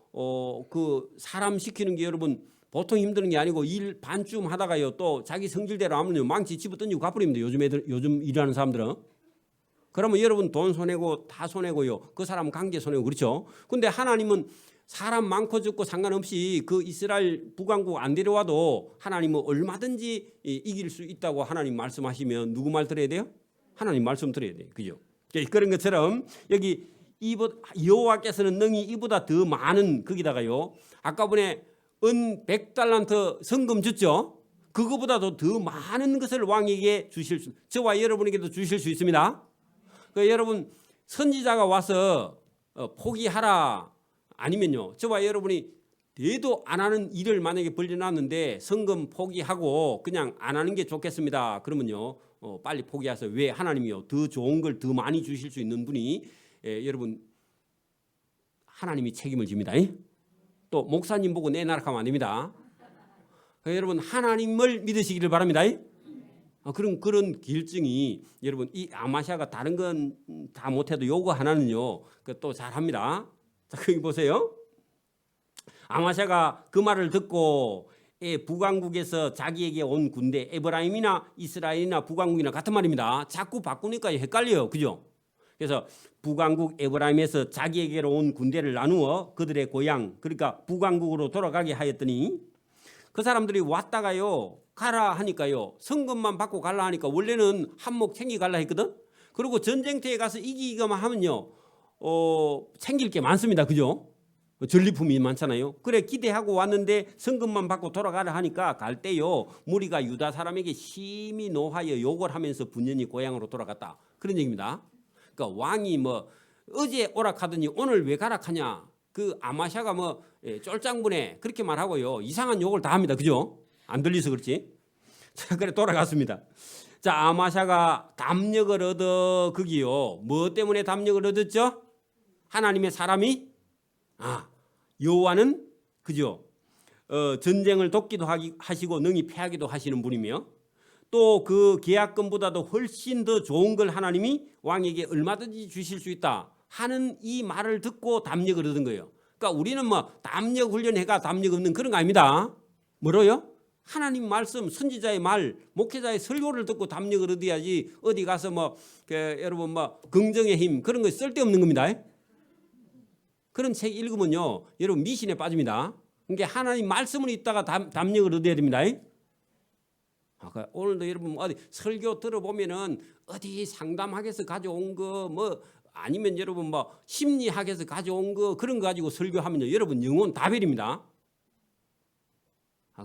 그 사람 시키는 게 여러분 보통 힘드는 게 아니고 일 반쯤 하다가요 또 자기 성질대로 하면요 망치 집어 던지고 가버립니다. 요즘 일하는 사람들은. 그러면 여러분 돈 손해고 다 손해고요. 그 사람 관계 손해고 그렇죠. 근데 하나님은 사람 많고 적고 상관없이 그 이스라엘 북왕국 안 데려와도 하나님은 얼마든지 이길 수 있다고 하나님 말씀하시면 누구 말 들어야 돼요? 하나님 말씀 들어야 돼요. 그죠? 그런 것처럼 여기 여호와께서는 능히 이보다 더 많은 거기다가요. 아까 전에 은 100달란트 성금 줬죠. 그거보다도 더 많은 것을 왕에게 주실 수, 저와 여러분에게도 주실 수 있습니다. 여러분 선지자가 와서 포기하라 아니면요 저와 여러분이 대도 안 하는 일을 만약에 벌려놨는데 성금 포기하고 그냥 안 하는 게 좋겠습니다. 그러면요 빨리 포기하세요. 왜? 하나님이요 더 좋은 걸 더 많이 주실 수 있는 분이 여러분 하나님이 책임을 집니다. 또 목사님 보고 내 나라 가면 안 됩니다. 여러분 하나님을 믿으시기를 바랍니다. 그런 결정이 여러분 이 아마샤가 다른 건 다 못해도 요거 하나는요 또 잘합니다. 자, 거기 보세요. 아마샤가 그 말을 듣고 북왕국에서 자기에게 온 군대 에브라임이나 이스라엘이나 북왕국이나 같은 말입니다. 자꾸 바꾸니까 헷갈려요. 그죠? 그래서 북왕국 에브라임에서 자기에게로 온 군대를 나누어 그들의 고향 그러니까 북왕국으로 돌아가게 하였더니 그 사람들이 왔다가요 가라 하니까요 성금만 받고 갈라 하니까 원래는 한몫 챙기 갈라 했거든. 그리고 전쟁터에 가서 이기기만 하면요 챙길 게 많습니다. 그죠? 전리품이 많잖아요. 그래 기대하고 왔는데 성금만 받고 돌아가라 하니까 갈 때요 무리가 유다 사람에게 심히 노하여 욕을 하면서 분연히 고향으로 돌아갔다. 그런 얘기입니다. 그러니까 왕이 뭐 어제 오락하더니 오늘 왜 가락하냐. 그 아마샤가 뭐 쫄짱부네 그렇게 말하고요 이상한 욕을 다 합니다. 그죠? 안 들려서 그렇지. 자, 그래 돌아갔습니다. 자, 아마샤가 담력을 얻어 거기요. 뭐 때문에 담력을 얻었죠? 하나님의 사람이 여호와는 그죠? 전쟁을 돕기도 하시고 능히 패하기도 하시는 분이며 또 그 계약금보다도 훨씬 더 좋은 걸 하나님이 왕에게 얼마든지 주실 수 있다 하는 이 말을 듣고 담력을 얻은 거예요. 그러니까 우리는 뭐 담력 훈련해가 담력 없는 그런 거 아닙니다. 뭐로요? 하나님 말씀, 선지자의 말, 목회자의 설교를 듣고 담력을 얻어야지 어디 가서 뭐 여러분 뭐 긍정의 힘 그런 거 쓸데없는 겁니다. 그런 책 읽으면요 여러분 미신에 빠집니다. 그러니까 하나님 말씀을 있다가 담력을 얻어야 됩니다. 오늘도 여러분 어디 설교 들어보면은 어디 상담학에서 가져온 거 뭐 아니면 여러분 뭐 심리학에서 가져온 거 그런 거 가지고 설교하면요 여러분 영혼 다 버립니다.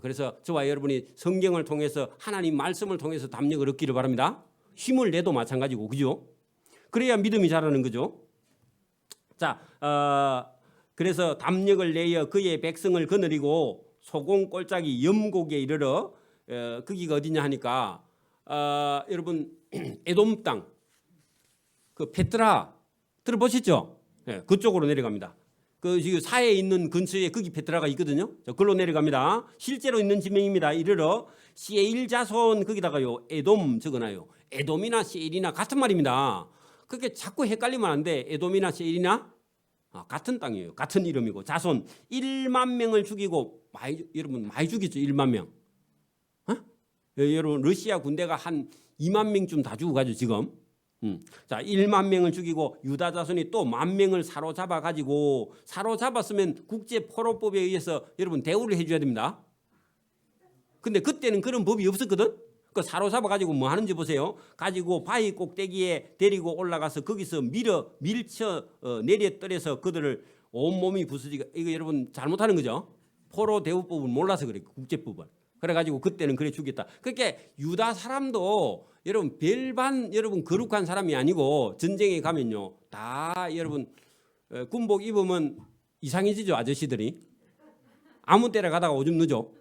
그래서 저와 여러분이 성경을 통해서 하나님 말씀을 통해서 담력을 얻기를 바랍니다. 힘을 내도 마찬가지고 그죠? 그래야 믿음이 자라는 거죠. 자, 그래서 담력을 내어 그의 백성을 거느리고 소공 꼴짝이 염곡에 이르러 거기가 어디냐 하니까 여러분 에돔 땅 그 페트라 들어보셨죠? 네, 그쪽으로 내려갑니다. 그 지금 사해에 있는 근처에 거기 페트라가 있거든요. 그걸로 내려갑니다. 실제로 있는 지명입니다. 이르러 세일 자손 거기다가요 에돔 적어놔요. 에돔이나 세일이나 같은 말입니다. 그게 자꾸 헷갈리면 안 돼. 에돔이나 세일이나 같은 땅이에요. 같은 이름이고 자손 1만 명을 죽이고 여러분 많이 죽였죠. 1만 명. 여러분 러시아 군대가 한 2만 명쯤 다 죽어가지고 지금 자, 1만 명을 죽이고 유다 자손이 또 10,000명을 사로잡아 가지고 사로잡았으면 국제 포로법에 의해서 여러분 대우를 해줘야 됩니다. 근데 그때는 그런 법이 없었거든. 그 사로잡아 가지고 뭐 하는지 보세요. 가지고 바위 꼭대기에 데리고 올라가서 거기서 밀쳐 내려 떨어서 그들을 온몸이 부서지고, 이거 여러분 잘못하는 거죠. 포로 대우법을 몰라서 그래, 국제법을. 그래가지고 그때는 그래 죽였다. 그렇게 유다 사람도 여러분 별반 여러분 거룩한 사람이 아니고 전쟁에 가면요 다 여러분 군복 입으면 이상해지죠. 아저씨들이 아무 때나 가다가 오줌 누죠.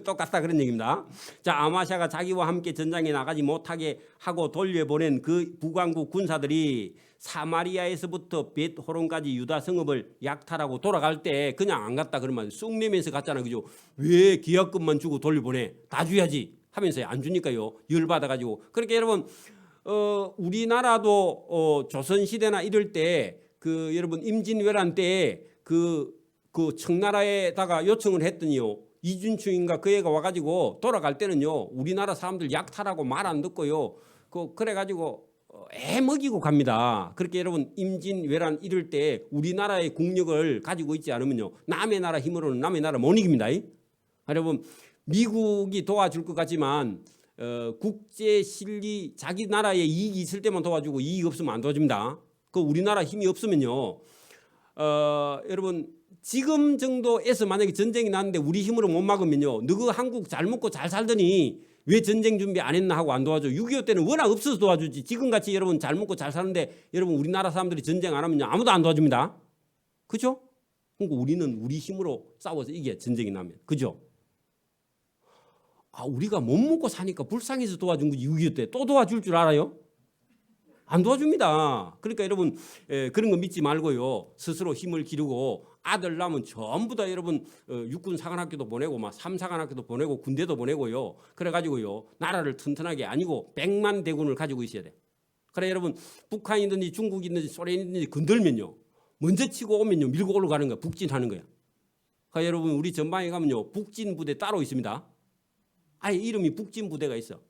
똑같다 그런 얘기입니다. 자, 아마샤가 자기와 함께 전장에 나가지 못하게 하고 돌려보낸 그 북왕국 군사들이 사마리아에서부터 벳호론까지 유다 성읍을 약탈하고 돌아갈 때 그냥 안 갔다 그러면 쑥 내면서 갔잖아요. 그죠? 왜 계약금만 주고 돌려보내? 다 줘야지 하면서 안 주니까요. 열받아가지고. 그렇게 여러분 우리나라도 조선시대나 이럴 때 그 여러분 임진왜란 때 그 청나라에다가 요청을 했더니요. 이준충인가 그 애가 와가지고 돌아갈 때는요. 우리나라 사람들 약탈하고 말 안 듣고요. 그래가지고 애 먹이고 갑니다. 그렇게 여러분 임진왜란 이럴 때 우리나라의 국력을 가지고 있지 않으면요. 남의 나라 힘으로는 남의 나라 못 이깁니다. 여러분 미국이 도와줄 것 같지만 국제 실리 자기 나라에 이익이 있을 때만 도와주고 이익 없으면 안 도와줍니다. 그 우리나라 힘이 없으면요. 여러분 지금 정도에서 만약에 전쟁이 났는데 우리 힘으로 못 막으면요. 너그 한국 잘 먹고 잘 살더니 왜 전쟁 준비 안 했나 하고 안 도와줘. 6.25 때는 워낙 없어서 도와주지. 지금같이 여러분 잘 먹고 잘 사는데 여러분 우리나라 사람들이 전쟁 안 하면요. 아무도 안 도와줍니다. 그죠? 그러니까 우리는 우리 힘으로 싸워서 이게 전쟁이 나면. 그죠? 우리가 못 먹고 사니까 불쌍해서 도와준 거지. 6.25 때 또 도와줄 줄 알아요? 안 도와줍니다. 그러니까 여러분 그런 거 믿지 말고요. 스스로 힘을 기르고 아들 낳으면 전부 다 여러분 육군 사관학교도 보내고 막 삼사관학교도 보내고 군대도 보내고요. 그래가지고요 나라를 튼튼하게 아니고 100만 대군을 가지고 있어야 돼. 그래 여러분 북한이든지 중국이든지 소련이든지 건들면요 먼저 치고 오면요 밀고 올라가는 거야. 북진하는 거야. 그러니까 여러분 우리 전방에 가면요 북진 부대 따로 있습니다. 아예 이름이 북진 부대가 있어.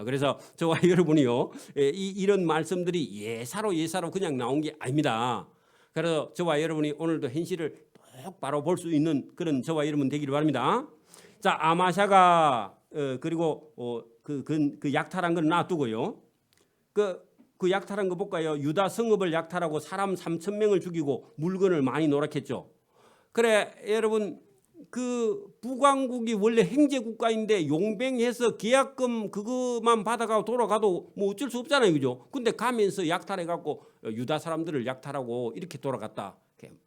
그래서 저와 여러분이요 이런 말씀들이 예사로 그냥 나온 게 아닙니다. 그래서 저와 여러분이 오늘도 현실을 똑바로 볼 수 있는 그런 저와 여러분 되기를 바랍니다. 자, 아마샤가 그리고 그 약탈한 건 놔두고요. 그 약탈한 거 볼까요? 유다 성읍을 약탈하고 사람 3,000명을 죽이고 물건을 많이 노락했죠. 그래 여러분 그 북왕국이 원래 행제국가인데 용병해서 계약금 그것만 받아가고 돌아가도 뭐 어쩔 수 없잖아요. 그죠? 근데 가면서 약탈해갖고 유다 사람들을 약탈하고 이렇게 돌아갔다.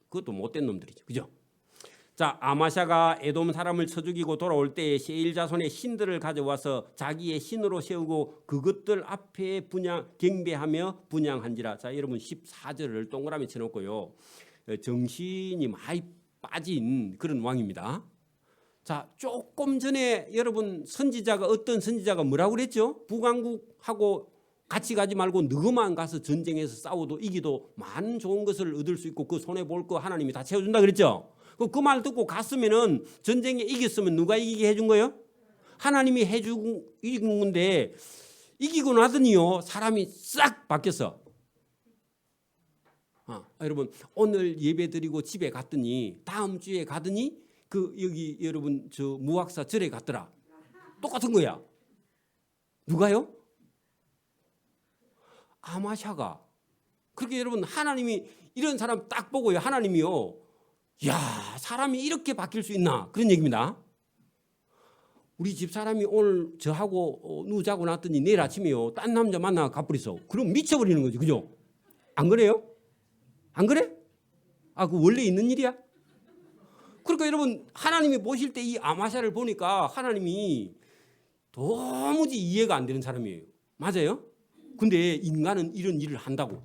그것도 못된 놈들이죠. 그죠? 자, 아마샤가 에돔 사람을 쳐 죽이고 돌아올 때에 세일 자손의 신들을 가져와서 자기의 신으로 세우고 그것들 앞에 경배하며 분향한지라. 자, 여러분 14절을 동그라미 쳐놓고요. 정신이 많이 빠진 그런 왕입니다. 자, 조금 전에 여러분 어떤 선지자가 뭐라고 그랬죠? 북왕국하고 같이 가지 말고 너만 가서 전쟁에서 싸워도 이기도 많은 좋은 것을 얻을 수 있고 그 손해 볼 거 하나님이 다 채워준다 그랬죠? 그 말 듣고 갔으면은 전쟁에 이겼으면 누가 이기게 해준 거예요? 하나님이 이긴 건데 이기고 나더니요 사람이 싹 바뀌었어. 여러분 오늘 예배 드리고 집에 갔더니 다음 주에 가더니 여기 여러분 저 무학사 절에 갔더라. 똑같은 거야. 누가요? 아마샤가. 그렇게 여러분 하나님이 이런 사람 딱 보고요. 하나님이요. 야, 사람이 이렇게 바뀔 수 있나? 그런 얘기입니다. 우리 집 사람이 오늘 저하고 누구 자고 났더니 내일 아침에요. 딴 남자 만나 가버렸어. 그럼 미쳐버리는 거지. 그죠? 안 그래요? 안 그래? 그 원래 있는 일이야? 그러니까 여러분 하나님이 보실 때 이 아마샤를 보니까 하나님이 도무지 이해가 안 되는 사람이에요. 맞아요? 근데 인간은 이런 일을 한다고.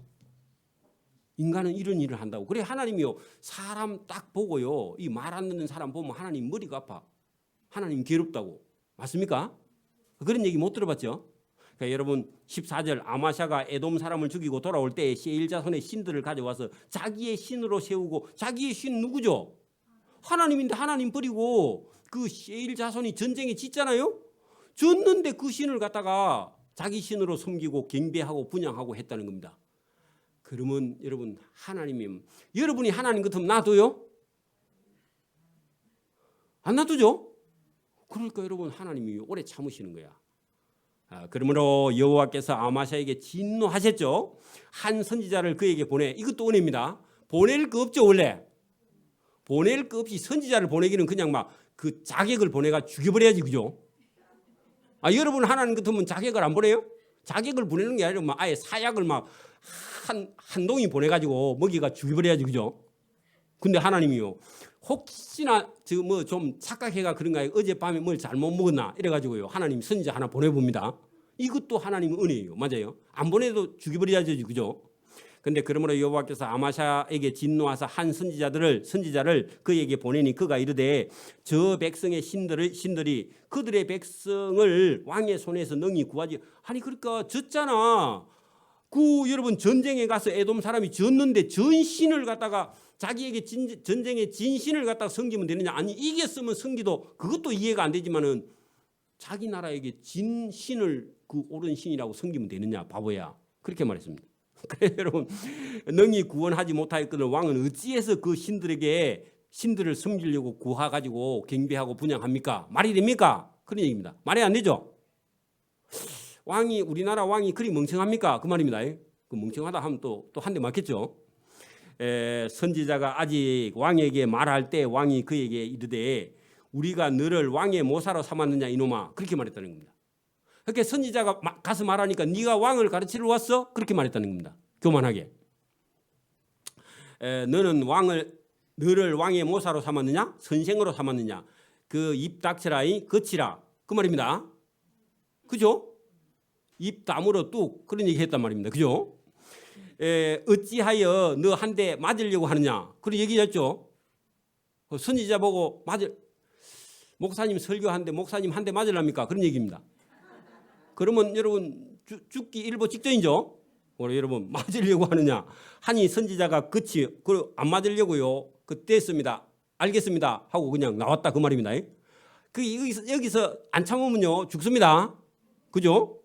그래 하나님이요. 사람 딱 보고요. 이 말 안 듣는 사람 보면 하나님 머리가 아파. 하나님 괴롭다고. 맞습니까? 그런 얘기 못 들어봤죠? 그러니까 여러분 14절 아마샤가 에돔 사람을 죽이고 돌아올 때 세일 자손의 신들을 가져와서 자기의 신으로 세우고 자기의 신 누구죠? 하나님인데 하나님 버리고 그 세일 자손이 전쟁에 짓잖아요. 졌는데 그 신을 갖다가 자기 신으로 섬기고 경배하고 분양하고 했다는 겁니다. 그러면 여러분 하나님이 여러분이 하나님 같으면 놔둬요? 안 놔두죠? 그러니까 여러분 하나님이 오래 참으시는 거야. 그러므로 여호와께서 아마샤에게 진노하셨죠. 한 선지자를 그에게 보내. 이것도 은혜입니다. 보낼 거 없죠 원래. 보낼 거 없이 선지자를 보내기는 그냥 막 그 자객을 보내가 죽여버려야지 그죠? 여러분 하나님 같으면 자객을 안 보내요? 자객을 보내는 게 아니라 막 아예 사약을 막 한 동이 보내가지고 먹이가 죽여버려야지 그죠? 근데 하나님이요. 혹시나 뭐 좀 착각해가 그런가요? 어젯밤에 뭘 잘못 먹었나 이래가지고요. 하나님 선지자 하나 보내봅니다. 이것도 하나님의 은혜예요. 맞아요. 안 보내도 죽여버려야지 그죠? 근데 그러므로 여호와께서 아마샤에게 진노하사 한 선지자를 그에게 보내니 그가 이르되 저 백성의 신들이 그들의 백성을 왕의 손에서 능히 구하지. 아니 그러니까 졌잖아. 여러분 전쟁에 가서 에돔 사람이 졌는데 전신을 갖다가 자기에게 전쟁의 진신을 갖다가 섬기면 되느냐? 아니 이겼으면 섬기도 그것도 이해가 안 되지만은 자기 나라에게 진신을 그 옳은 신이라고 섬기면 되느냐? 바보야. 그렇게 말했습니다. 그래서 여러분 능히 구원하지 못하였거늘 왕은 어찌해서 그 신들을 섬기려고 구하가지고 경배하고 분양합니까? 말이 됩니까? 그런 얘기입니다. 말이 안 되죠? 우리나라 왕이 그리 멍청합니까? 그 말입니다. 그 멍청하다 하면 또 한 대 맞겠죠? 선지자가 아직 왕에게 말할 때 왕이 그에게 이르되 우리가 너를 왕의 모사로 삼았느냐 이놈아 그렇게 말했다는 겁니다. 그렇게 선지자가 가서 말하니까 네가 왕을 가르치러 왔어? 그렇게 말했다는 겁니다. 교만하게. 너를 왕의 모사로 삼았느냐? 선생으로 삼았느냐? 그 입 닥쳐라이 거치라 그 말입니다. 그죠? 입 다물어 뚝 그런 얘기 했단 말입니다. 그죠? 어찌하여 너 한 대 맞으려고 하느냐? 그런 얘기했죠. 선지자 보고 목사님 설교하는데 목사님 한 대 맞으랍니까? 그런 얘기입니다. 그러면 여러분 죽기 일보 직전이죠. 여러분 맞으려고 하느냐? 하니 선지자가 안 맞으려고요. 됐습니다. 알겠습니다. 하고 그냥 나왔다 그 말입니다. 여기서 안 참으면요 죽습니다. 그죠?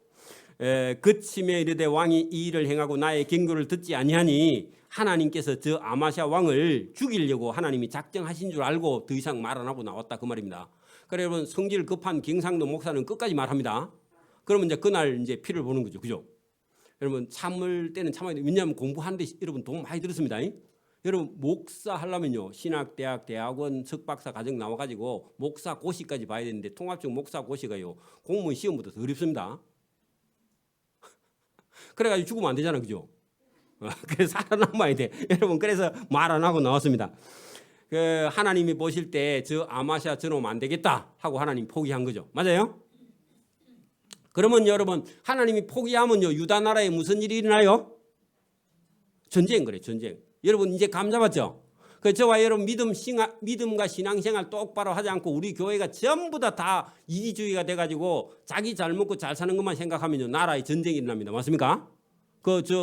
그침에 이르되 왕이 이 일을 행하고 나의 경고를 듣지 아니하니 하나님께서 저 아마샤 왕을 죽이려고 하나님이 작정하신 줄 알고 더 이상 말 안 하고 나왔다 그 말입니다. 그래 여러분 성질 급한 경상도 목사는 끝까지 말합니다. 그러면 이제 그날 이제 피를 보는 거죠. 그죠? 여러분 참을 때는 참아야 돼요. 왜냐하면 공부하는데 여러분 돈 많이 들었습니다. 여러분 목사 하려면요 신학대학 대학원 석박사 과정 나와가지고 목사 고시까지 봐야 되는데 통합적 목사 고시가요 공무원 시험보다 더 어렵습니다. 그래가지고 죽으면 안 되잖아. 그죠? 그래서 살아남아야 돼. 여러분 그래서 말 안 하고 나왔습니다. 하나님이 보실 때 저 아마샤 저놈 안 되겠다 하고 하나님 포기한 거죠. 맞아요? 그러면 여러분 하나님이 포기하면요 유다 나라에 무슨 일이 일어나요? 전쟁 그래 전쟁. 여러분 이제 감 잡았죠? 저와 여러분 믿음과 신앙생활 똑바로 하지 않고 우리 교회가 전부 다 이기주의가 돼가지고 자기 잘 먹고 잘 사는 것만 생각하면요 나라에 전쟁이 일어납니다. 맞습니까?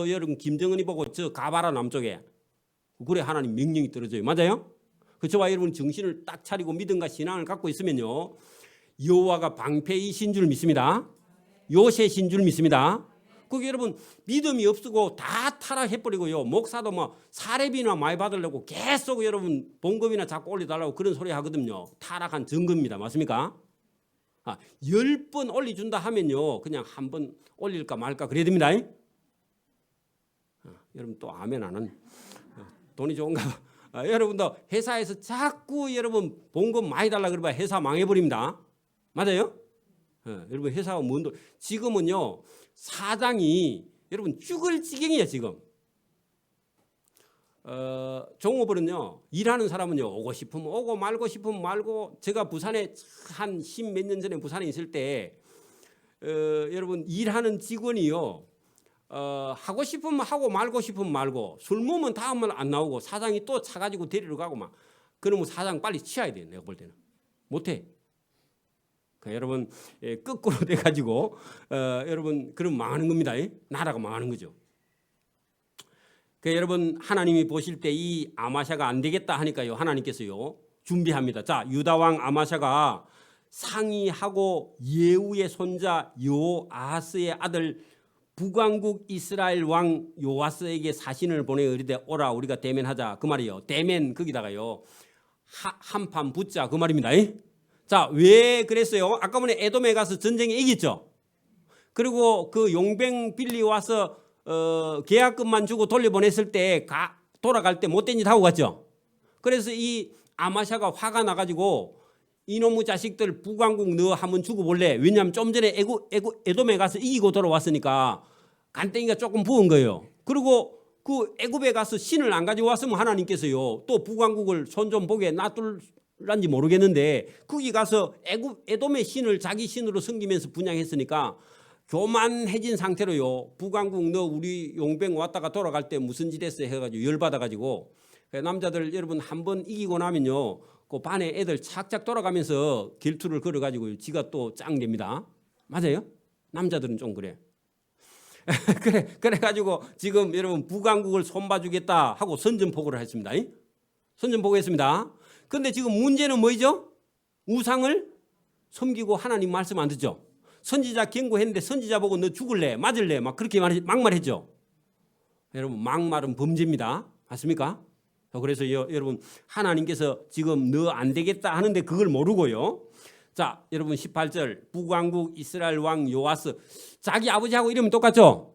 여러분 김정은이 보고 저 가봐라 남쪽에. 그래 하나님 명령이 떨어져요. 맞아요? 저와 여러분 정신을 딱 차리고 믿음과 신앙을 갖고 있으면요 여호와가 방패이신 줄 믿습니다. 요새신 줄 믿습니다. 그게 여러분 믿음이 없고 다 타락해버리고요. 목사도 뭐 사례비나 많이 받으려고 계속 여러분 봉급이나 자꾸 올려달라고 그런 소리 하거든요. 타락한 증거입니다. 맞습니까? 10번 올려준다 하면요. 그냥 한 번 올릴까 말까 그래야 됩니다. 여러분 또 아멘 안 하는 돈이 좋은가 봐. 여러분도 회사에서 자꾸 여러분 봉급 많이 달라 그러면 회사 망해버립니다. 맞아요? 여러분 회사가 뭔 돈 지금은요 사장이 여러분 죽을 지경이야 지금. 종업원은요 일하는 사람은요 오고 싶으면 오고 말고 싶으면 말고. 제가 부산에 한 10몇 년 전에 부산에 있을 때 여러분 일하는 직원이요 하고 싶으면 하고 말고 싶으면 말고 술 먹으면 다음날 안 나오고 사장이 또 차 가지고 데리러 가고 막 그러면 사장 빨리 치워야 돼요. 내가 볼 때는 못해. 여러분 거꾸로 돼가지고 여러분 그럼 망하는 겁니다. 나라가 망하는 거죠. 여러분 하나님이 보실 때 이 아마샤가 안 되겠다 하니까요 하나님께서요 준비합니다. 자 유다 왕 아마샤가 상의하고 예후의 손자 요아하스의 아들 북왕국 이스라엘 왕 요아스에게 사신을 보내 이르되 오라 우리가 대면하자 그 말이요. 대면 거기다가요 한판 붙자 그 말입니다. 자, 왜 그랬어요? 아까 전에 에돔에 가서 전쟁에 이겼죠. 그리고 그 용병 빌리 와서 계약금만 주고 돌려보냈을 때 돌아갈 때 못된 짓 하고 갔죠. 그래서 이 아마샤가 화가 나가지고 이놈의 자식들 북왕국 너 한번 주고 볼래? 왜냐하면 좀 전에 에돔에 가서 이기고 돌아왔으니까 간땡이가 조금 부은 거예요. 그리고 그 애굽에 가서 신을 안 가져왔으면 하나님께서요 또 북왕국을 손 좀 보게 놔둘란지 모르겠는데 거기 가서 에돔의 신을 자기 신으로 섬기면서 분양했으니까 교만해진 상태로요 북왕국 너 우리 용병 왔다가 돌아갈 때 무슨 짓 했어 해가지고 열받아가지고 남자들 여러분 한번 이기고 나면요 그 반에 애들 착착 돌아가면서 길투를 걸어가지고 지가 또 짱 됩니다. 맞아요? 남자들은 좀 그래. 그래가지고 지금 여러분 북왕국을 손봐주겠다 하고 선전포고를 했습니다. 선전포고했습니다. 근데 지금 문제는 뭐죠? 우상을 섬기고 하나님 말씀 안 듣죠. 선지자 경고했는데 선지자 보고 너 죽을래 맞을래 막 그렇게 막말했죠. 여러분 막말은 범죄입니다. 맞습니까? 그래서 여러분 하나님께서 지금 너 안 되겠다 하는데 그걸 모르고요. 자, 여러분 18절 북왕국 이스라엘 왕 요아스 자기 아버지하고 이름은 똑같죠.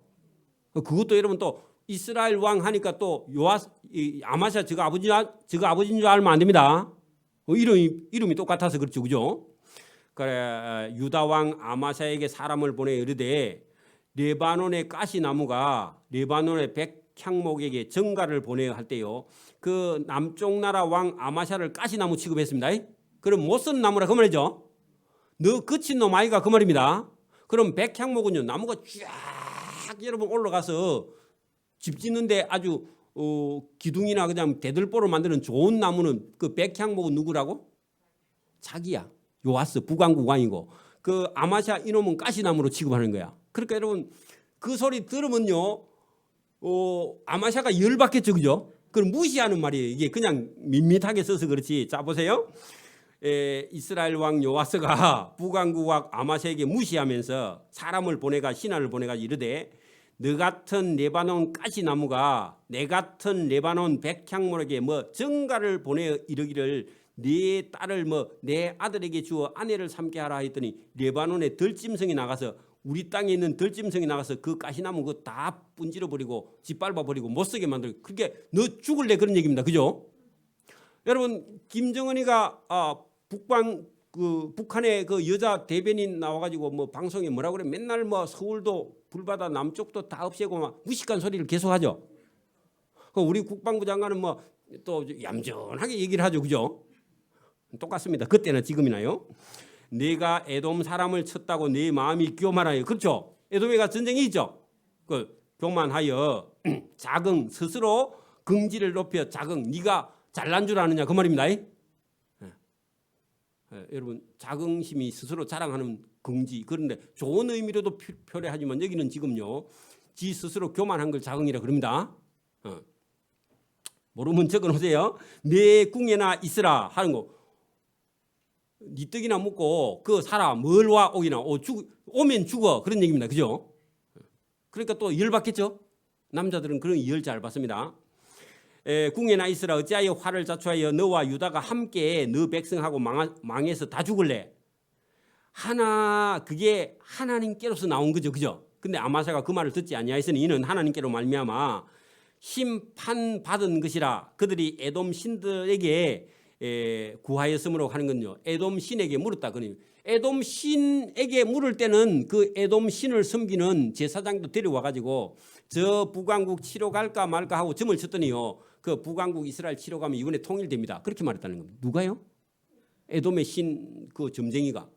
그것도 여러분 또 이스라엘 왕 하니까 또 요아스 아마샤 저가 아버지인 줄 알면 안 됩니다. 이름이 똑같아서 그렇죠, 그죠? 그래 유다 왕 아마샤에게 사람을 보내 이르되 레바논의 가시나무가 레바논의 백향목에게 정가를 보내야 할 때요. 그 남쪽 나라 왕 아마샤를 가시나무 취급했습니다. 그럼 못 쓴 나무라 그 말이죠. 너 거친 놈 아이가 그 말입니다. 그럼 백향목은요 나무가 쫙 여러분 올라가서 집 짓는데 아주 기둥이나 그냥 대들보를 만드는 좋은 나무는 그 백향목은 누구라고? 자기야. 요아스 북왕국 왕이고 그 아마샤 이놈은 가시나무로 취급하는 거야. 그러니까 여러분 그 소리 들으면요 아마샤가 열받겠죠, 그죠? 그걸 무시하는 말이에요. 이게 그냥 밋밋하게 써서 그렇지. 자 보세요. 이스라엘 왕 요아스가 북왕국 왕 아마샤에게 무시하면서 사람을 보내가 신하를 보내가 이르되 너 같은 레바논 가시나무가 내 같은 레바논 백향목에게 뭐 정가를 보내 이르기를 네 딸을 내 아들에게 주어 아내를 삼게 하라 했더니 레바논의 들짐승이 나가서 우리 땅에 있는 들짐승이 나가서 그 가시나무 그거 다 분질러 버리고 짓밟아 버리고 못 쓰게 만들고 그게 너 죽을래 그런 얘기입니다. 그죠? 여러분 김정은이가 북한의 그 여자 대변인 나와가지고 뭐 방송에 뭐라 그래 맨날 서울도 불바다 남쪽도 다 없애고 막 무식한 소리를 계속하죠. 우리 국방부 장관은 또 얌전하게 얘기를 하죠, 그죠? 똑같습니다. 그때나 지금이나요. 내가 에돔 사람을 쳤다고 내 마음이 교만하여 그렇죠. 에돔에 가 전쟁이 있죠. 그 교만하여 자긍 스스로 긍지를 높여 자긍 네가 잘난 줄 아느냐 그 말입니다. 여러분 자긍심이 스스로 자랑하는 긍지 그런데 좋은 의미로도 표현하지만 여기는 지금요 지 스스로 교만한 걸 자긍이라 그럽니다. 모르면 적어놓으세요. 내 궁에나 있으라 하는 거. 네 떡이나 먹고 그 살아 뭘 와 오기나 오면 죽어 그런 얘기입니다. 그죠? 그러니까 또 열받겠죠. 남자들은 그런 열 잘 받습니다. 궁에나 있으라 어찌하여 화를 자초하여 너와 유다가 함께 너 백성하고 망해서 다 죽을래. 그게 하나님께로서 나온 거죠. 그죠? 근데 아마샤가 그 말을 듣지 아니하였으니 이는 하나님께로 말미암아 심판받은 것이라. 그들이 에돔 신들에게 구하였으므로 하는 건요. 에돔 신에게 물었다. 그러니 에돔 신에게 물을 때는 그 에돔 신을 섬기는 제사장도 데려와 가지고 저 북왕국 치러 갈까 말까 하고 점을 쳤더니요. 그 북왕국 이스라엘 치러 가면 이번에 통일됩니다. 그렇게 말했다는 겁니다. 누가요? 에돔의 신 그 점쟁이가.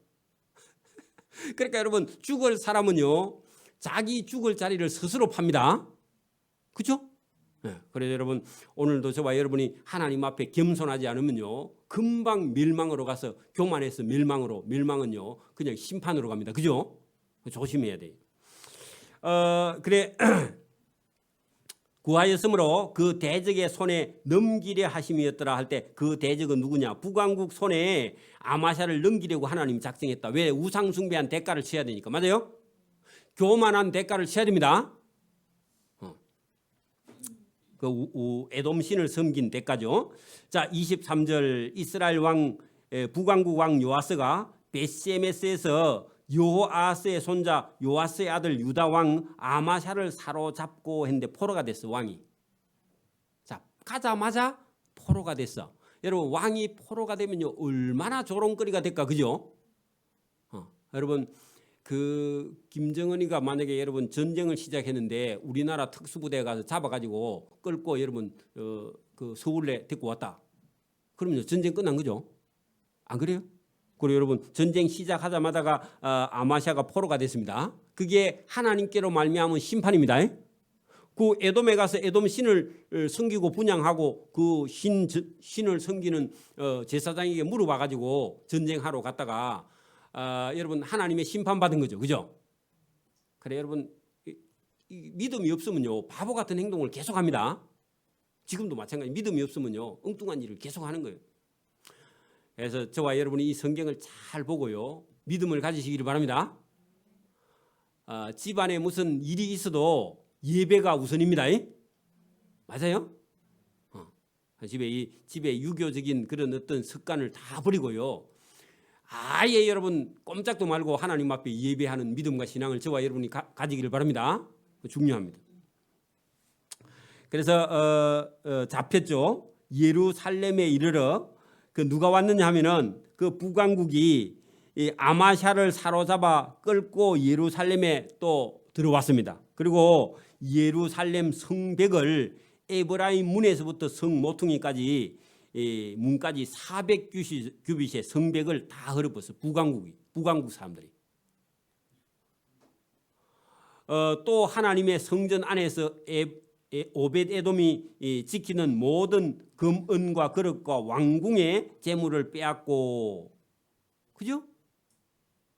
그러니까 여러분 죽을 사람은요. 자기 죽을 자리를 스스로 팝니다. 그렇죠? 그래서 여러분 오늘도 저와 여러분이 하나님 앞에 겸손하지 않으면요 금방 멸망으로 가서 교만해서 멸망은요 그냥 심판으로 갑니다. 그죠? 조심해야 돼요. 그래 구하였으므로 그 대적의 손에 넘기려 하심이었더라 할 때 그 대적은 누구냐? 북왕국 손에 아마샤를 넘기려고 하나님이 작정했다. 왜? 우상 숭배한 대가를 치러야 되니까. 맞아요? 교만한 대가를 치러야 됩니다. 그 에돔 신을 섬긴 대가죠. 자, 23절 이스라엘 왕 북왕국 왕 요아스가 벳세메스에서 요아스의 손자 요아스의 아들 유다 왕 아마샤를 사로잡고 했는데 포로가 됐어. 왕이. 자, 가자마자 포로가 됐어. 여러분, 왕이 포로가 되면요 얼마나 조롱거리가 될까, 그죠? 여러분, 그 김정은이가 만약에 여러분 전쟁을 시작했는데 우리나라 특수부대에 가서 잡아가지고 끌고 여러분 그 서울에 데리고 왔다. 그러면 전쟁 끝난 거죠? 안 그래요? 그리고 여러분 전쟁 시작하자마자가 아마샤가 포로가 됐습니다. 그게 하나님께로 말미암은 심판입니다. 그 에돔에 가서 에돔 신을 섬기고 분양하고 그 신을 섬기는 제사장에게 물어봐가지고 전쟁하러 갔다가 여러분 하나님의 심판받은 거죠. 그죠? 그래 여러분 이 믿음이 없으면요 바보 같은 행동을 계속합니다. 지금도 마찬가지. 믿음이 없으면요 엉뚱한 일을 계속하는 거예요. 그래서 저와 여러분이 이 성경을 잘 보고요 믿음을 가지시기를 바랍니다. 집안에 무슨 일이 있어도 예배가 우선입니다. 맞아요? 집에 유교적인 그런 어떤 습관을 다 버리고요. 아예 여러분 꼼짝도 말고 하나님 앞에 예배하는 믿음과 신앙을 저와 여러분이 가지기를 바랍니다. 중요합니다. 그래서 잡혔죠. 예루살렘에 이르러 그 누가 왔느냐 하면은 그 북왕국이 이 아마샤를 사로잡아 끌고 예루살렘에 또 들어왔습니다. 그리고 예루살렘 성벽을 에브라임 문에서부터 성 모퉁이까지 문까지 400규빗의 성벽을 다 헐어버렸어. 북왕국 사람들이. 또 하나님의 성전 안에서 오벳 에돔이 지키는 모든 금, 은과 그릇과 왕궁의 재물을 빼앗고, 그죠?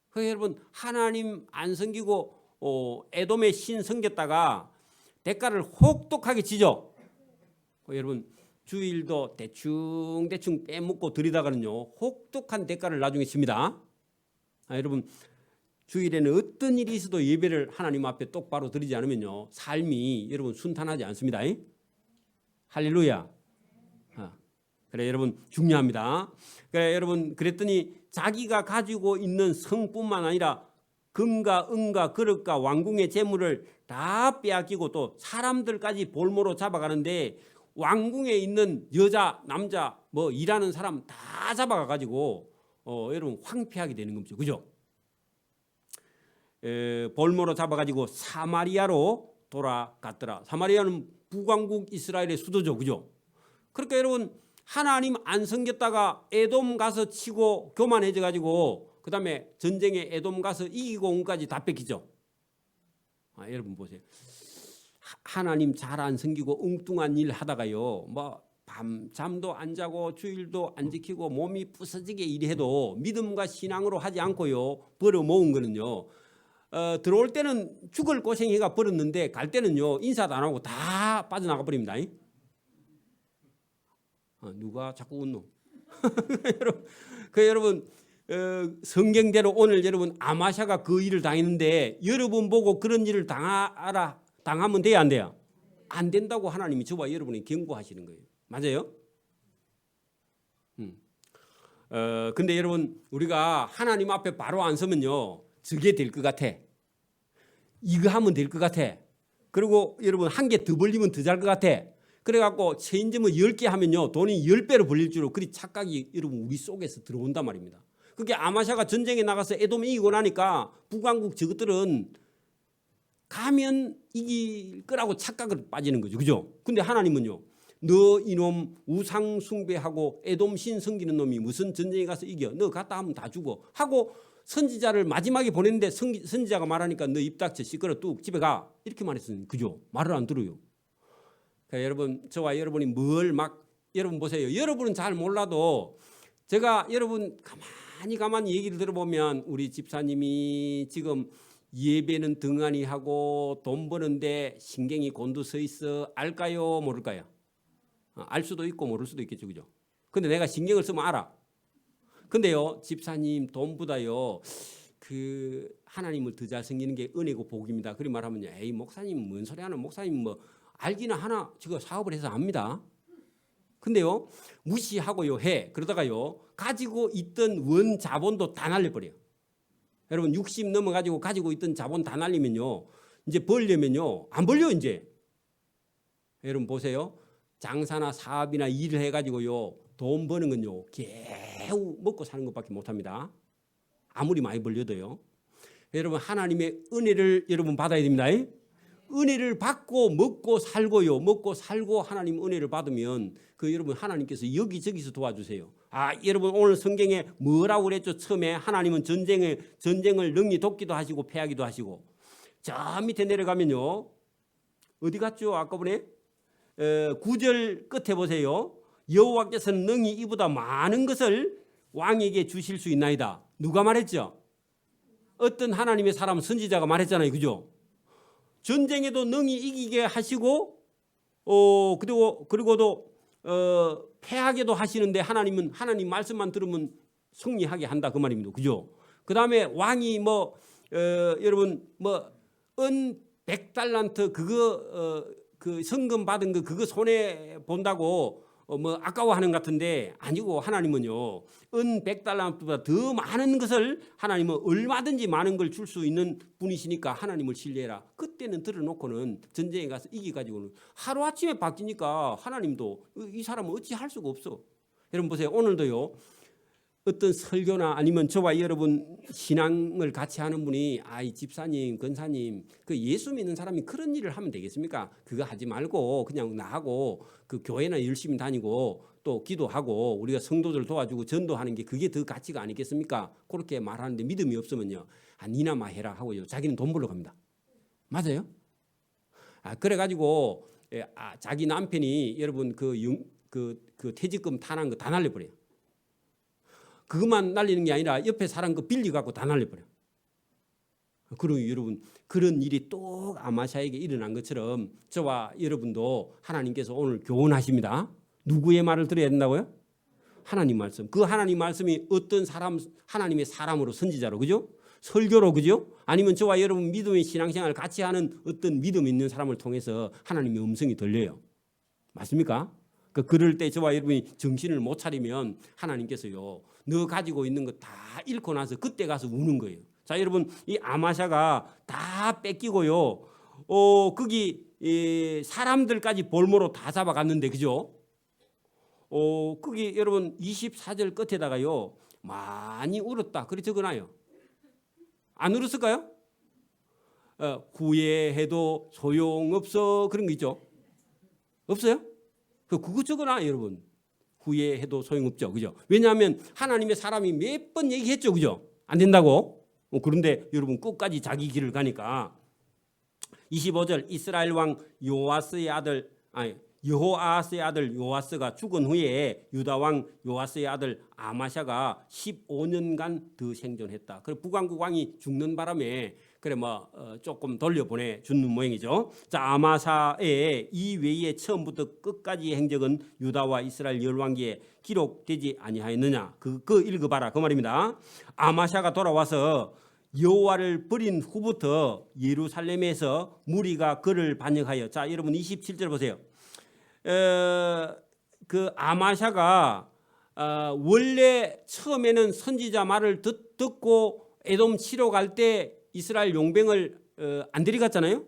그래서 여러분 하나님 안 섬기고 에돔의 신 섬겼다가 대가를 혹독하게 지죠. 여러분 주일도 대충 빼먹고 드리다가는요 혹독한 대가를 나중에 칩니다. 여러분 주일에는 어떤 일이 있어도 예배를 하나님 앞에 똑바로 드리지 않으면요 삶이 여러분 순탄하지 않습니다. 할렐루야. 그래 여러분 중요합니다. 그래 여러분 그랬더니 자기가 가지고 있는 성뿐만 아니라 금과 은과 그릇과 왕궁의 재물을 다 빼앗기고 또 사람들까지 볼모로 잡아가는데 왕궁에 있는 여자 남자 뭐 일하는 사람 다 잡아가 가지고 여러분 황폐하게 되는 겁니다. 그죠? 볼모로 잡아가지고 사마리아로 돌아갔더라. 사마리아는 북왕국 이스라엘의 수도죠. 그죠? 그러니까 여러분 하나님 안 섬겼다가 에돔 가서 치고 교만해져 가지고 그 다음에 전쟁에 에돔 가서 이기고 온까지 다 뺏기죠. 여러분 보세요. 하나님 잘 안 섬기고 엉뚱한 일 하다가요 뭐 밤잠도 안 자고 주일도 안 지키고 몸이 부서지게 일해도 믿음과 신앙으로 하지 않고요 벌어 모은 거는요 들어올 때는 죽을 고생해가 벌었는데 갈 때는요 인사도 안 하고 다 빠져나가 버립니다. 누가 자꾸 웃노? 여러분 성경대로 오늘 여러분 아마샤가 그 일을 당했는데 여러분 보고 그런 일을 당하면 돼야 안 돼요? 안 된다고 하나님이 저와 여러분이 경고하시는 거예요. 맞아요? 근데 여러분 우리가 하나님 앞에 바로 안 서면요 저게 될 것 같아. 이거 하면 될 것 같아. 그리고 여러분 한 개 더 벌리면 더 잘 것 같아. 그래갖고 체인점을 10개 하면요 돈이 10배로 벌릴 줄로 그리 착각이 여러분 우리 속에서 들어온단 말입니다. 그게 아마샤가 전쟁에 나가서 에돔 이기고 나니까 북왕국 저것들은 가면 이길 거라고 착각을 빠지는 거죠. 그죠? 근데 하나님은요 너 이놈 우상 숭배하고 에돔 신 섬기는 놈이 무슨 전쟁에 가서 이겨? 너 갔다 하면 다 죽어 하고 선지자를 마지막에 보냈는데 선지자가 말하니까 너 입 닥쳐 시끄러 뚝 집에 가 이렇게 말했어요. 그죠? 말을 안 들어요. 그러니까 여러분 저와 여러분이 뭘 막 여러분 보세요. 여러분은 잘 몰라도 제가 여러분 가만히 얘기를 들어보면 우리 집사님이 지금 예배는 등한히 하고 돈 버는데 신경이 곤두서 있어. 알까요? 모를까요? 알 수도 있고 모를 수도 있겠죠. 그죠? 근데 내가 신경을 쓰면 알아. 근데요, 집사님 돈보다요, 그 하나님을 더 잘 섬기는 게 은혜고 복입니다. 그리 말하면 에이 목사님 뭔 소리 하나, 목사님 뭐 알기는 하나, 지금 사업을 해서 압니다. 근데요, 무시하고요 해. 그러다가요, 가지고 있던 원 자본도 다 날려버려요. 여러분 60 넘어가지고 가지고 있던 자본 다 날리면요, 이제 벌려면요 안 벌려 이제. 여러분 보세요. 장사나 사업이나 일을 해가지고요 돈 버는 건요 겨우 먹고 사는 것밖에 못합니다. 아무리 많이 벌려도요. 여러분 하나님의 은혜를 여러분 받아야 됩니다. 은혜를 받고 먹고 살고요. 먹고 살고 하나님 은혜를 받으면 그 여러분 하나님께서 여기저기서 도와주세요. 여러분 오늘 성경에 뭐라고 그랬죠? 처음에 하나님은 전쟁을 능히 돕기도 하시고 패하기도 하시고. 저 밑에 내려가면요. 어디 갔죠? 아까 보네. 9절 끝에 보세요. 여호와께서는 능히 이보다 많은 것을 왕에게 주실 수 있나이다. 누가 말했죠? 어떤 하나님의 사람 선지자가 말했잖아요. 그죠? 전쟁에도 능히 이기게 하시고 그리고도 패하게도 하시는데 하나님은 하나님 말씀만 들으면 승리하게 한다 그 말입니다. 그죠? 그다음에 왕이 여러분 은 100달란트 그거 그 성금 받은 거 그거 손해 본다고 아까워하는 것 같은데 아니고 하나님은요 은 100달란트보다 더 많은 것을 하나님은 얼마든지 많은 걸 줄 수 있는 분이시니까 하나님을 신뢰해라. 그때는 들어놓고는 전쟁에 가서 이기가지고는 하루아침에 바뀌니까 하나님도 이 사람은 어찌 할 수가 없어. 여러분 보세요. 오늘도요 어떤 설교나 아니면 저와 여러분 신앙을 같이 하는 분이 이 집사님, 권사님, 그 예수 믿는 사람이 그런 일을 하면 되겠습니까? 그거 하지 말고 그냥 나하고 그 교회나 열심히 다니고 또 기도하고 우리가 성도들 도와주고 전도하는 게 그게 더 가치가 아니겠습니까? 그렇게 말하는데 믿음이 없으면요, 니나마 해라 하고요. 자기는 돈 벌러 갑니다. 맞아요? 그래가지고 자기 남편이 여러분 그 퇴직금 타난 거 다 날려버려요. 그것만 날리는 게 아니라 옆에 사람 거 빌려갖고 다 날려버려. 그러면 여러분 그런 일이 또 아마샤에게 일어난 것처럼 저와 여러분도 하나님께서 오늘 교훈하십니다. 누구의 말을 들어야 된다고요? 하나님 말씀. 그 하나님 말씀이 어떤 사람, 하나님의 사람으로 선지자로, 그죠? 설교로, 그죠? 아니면 저와 여러분 믿음의 신앙생활을 같이 하는 어떤 믿음 있는 사람을 통해서 하나님의 음성이 들려요. 맞습니까? 그럴 때 저와 여러분이 정신을 못 차리면 하나님께서요 너 가지고 있는 거 다 잃고 나서 그때 가서 우는 거예요. 자 여러분 이 아마샤가 다 뺏기고요 거기 사람들까지 볼모로 다 잡아갔는데 그죠? 거기 여러분 24절 끝에다가요 많이 울었다 그렇게 적어놔요. 안 울었을까요? 후회해도 소용없어 그런 거 있죠? 없어요? 그거 적어놔 여러분. 후회해도 소용없죠. 그죠? 왜냐하면 하나님의 사람이 몇 번 얘기했죠. 그죠? 안 된다고. 그런데 여러분 끝까지 자기 길을 가니까 25절 이스라엘 왕 여호아스의 아들 요아스가 죽은 후에 유다 왕 요아스의 아들 아마샤가 15년간 더 생존했다. 그래 북왕국 왕이 죽는 바람에 조금 돌려보내 주는 모양이죠. 자 아마샤의 이 외에 처음부터 끝까지의 행적은 유다와 이스라엘 열왕기에 기록되지 아니하였느냐. 그거 읽어봐라 그 말입니다. 아마샤가 돌아와서 여호와를 버린 후부터 예루살렘에서 무리가 그를 반역하여. 자 여러분 27절 보세요. 그 아마샤가 원래 처음에는 선지자 말을 듣고 에돔 치러 갈 때 이스라엘 용병을 안 데려갔잖아요.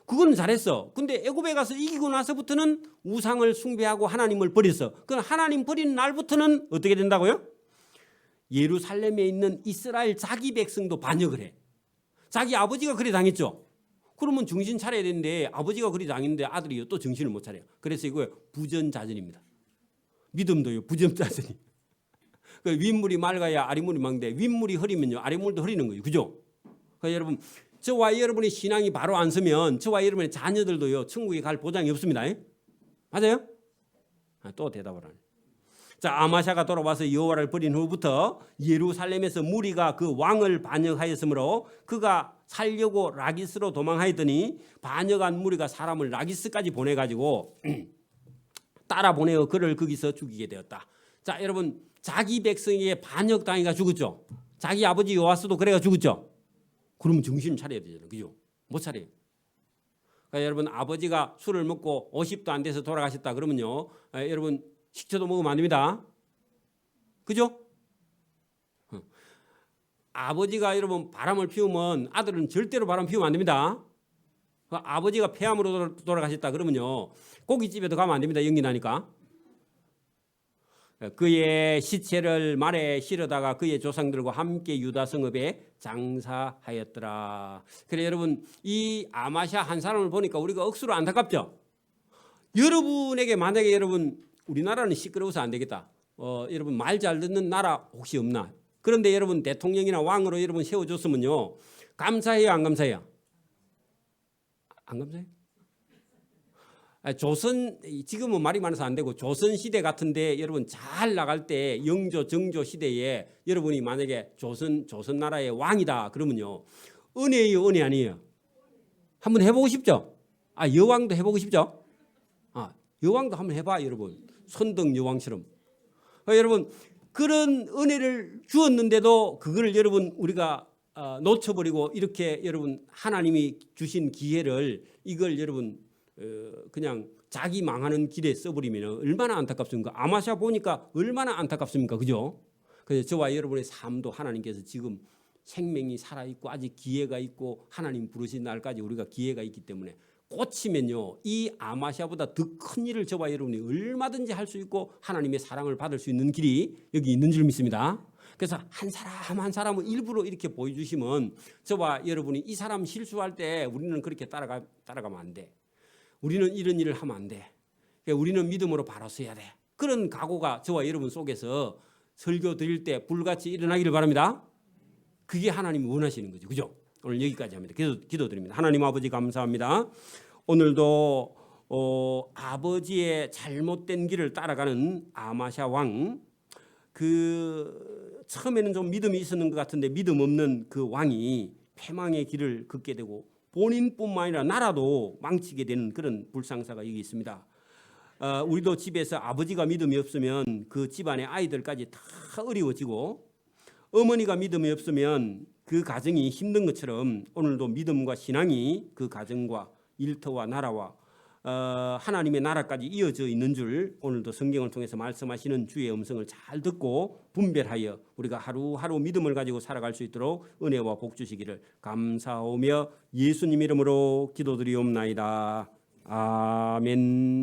그건 잘했어. 근데 애굽에 가서 이기고 나서부터는 우상을 숭배하고 하나님을 버렸어. 그 하나님 버린 날부터는 어떻게 된다고요? 예루살렘에 있는 이스라엘 자기 백성도 반역을 해. 자기 아버지가 그래 당했죠. 그러면 정신 차려야 되는데 아버지가 그리 당했는데 아들이 또 정신을 못 차려요. 그래서 이거 부전자전입니다. 믿음도요 부전자전이. 윗물이 맑아야 아랫물이 맑는데 윗물이 흐리면요 아랫물도 흐리는 거예요. 그죠? 그러니까 여러분 저와 여러분의 신앙이 바로 안 서면 저와 여러분의 자녀들도요 천국에 갈 보장이 없습니다. 맞아요? 또 대답을 하네. 자, 아마샤가 돌아와서 여호와를 버린 후부터 예루살렘에서 무리가 그 왕을 반역하였으므로 그가 살려고 라기스로 도망하였더니 반역한 무리가 사람을 라기스까지 보내가지고 따라 보내어 그를 거기서 죽이게 되었다. 자, 여러분, 자기 백성에게 반역당해가 죽었죠. 자기 아버지 요아스도 그래가 죽었죠. 그러면 정신 차려야 되잖아요. 그죠? 못 차려요. 그러니까 여러분, 아버지가 술을 먹고 50도 안 돼서 돌아가셨다 그러면요, 여러분 식초도 먹으면 안 됩니다. 그죠? 아버지가 여러분 바람을 피우면 아들은 절대로 바람 피우면 안 됩니다. 아버지가 폐암으로 돌아가셨다 그러면요, 고깃집에도 가면 안 됩니다. 연기 나니까. 그의 시체를 말에 실어다가 그의 조상들과 함께 유다 성읍에 장사하였더라. 그래 여러분, 이 아마샤 한 사람을 보니까 우리가 억수로 안타깝죠. 여러분에게 만약에 여러분, 우리나라는 시끄러워서 안 되겠다. 여러분 말 잘 듣는 나라 혹시 없나? 그런데 여러분 대통령이나 왕으로 여러분 세워줬으면요, 감사해요, 안 감사해요? 안 감사해요? 조선, 지금은 말이 많아서 안 되고 조선 시대 같은데 여러분 잘 나갈 때 영조 정조 시대에 여러분이 만약에 조선 나라의 왕이다 그러면요, 은혜예요, 은혜 아니에요? 한번 해보고 싶죠? 여왕도 해보고 싶죠? 여왕도 한번 해봐 여러분. 선덕 여왕처럼. 여러분 그런 은혜를 주었는데도 그거를 여러분 우리가 놓쳐버리고 이렇게 여러분 하나님이 주신 기회를 이걸 여러분 그냥 자기 망하는 길에 써버리면 얼마나 안타깝습니까? 아마샤 보니까 얼마나 안타깝습니까? 그죠? 그래서 저와 여러분의 삶도 하나님께서 지금 생명이 살아있고 아직 기회가 있고 하나님 부르신 날까지 우리가 기회가 있기 때문에 꽂히면요, 이 아마샤보다 더 큰 일을 저와 여러분이 얼마든지 할 수 있고 하나님의 사랑을 받을 수 있는 길이 여기 있는 줄 믿습니다. 그래서 한 사람 한 사람을 일부러 이렇게 보여주시면 저와 여러분이 이 사람 실수할 때 우리는 그렇게 따라가면 안 돼. 우리는 이런 일을 하면 안 돼. 우리는 믿음으로 바로 서야 돼. 그런 각오가 저와 여러분 속에서 설교 드릴 때 불같이 일어나기를 바랍니다. 그게 하나님이 원하시는 거죠. 그죠? 오늘 여기까지 합니다. 기도드립니다. 하나님 아버지 감사합니다. 오늘도 아버지의 잘못된 길을 따라가는 아마샤 왕, 처음에는 좀 믿음이 있었는 것 같은데 믿음 없는 그 왕이 패망의 길을 걷게 되고 본인뿐만 아니라 나라도 망치게 되는 그런 불상사가 여기 있습니다. 우리도 집에서 아버지가 믿음이 없으면 그 집안의 아이들까지 다 어려워지고, 어머니가 믿음이 없으면 그 가정이 힘든 것처럼 오늘도 믿음과 신앙이 그 가정과 일터와 나라와 하나님의 나라까지 이어져 있는 줄 오늘도 성경을 통해서 말씀하시는 주의 음성을 잘 듣고 분별하여 우리가 하루하루 믿음을 가지고 살아갈 수 있도록 은혜와 복 주시기를 감사하며 예수님 이름으로 기도드리옵나이다. 아멘.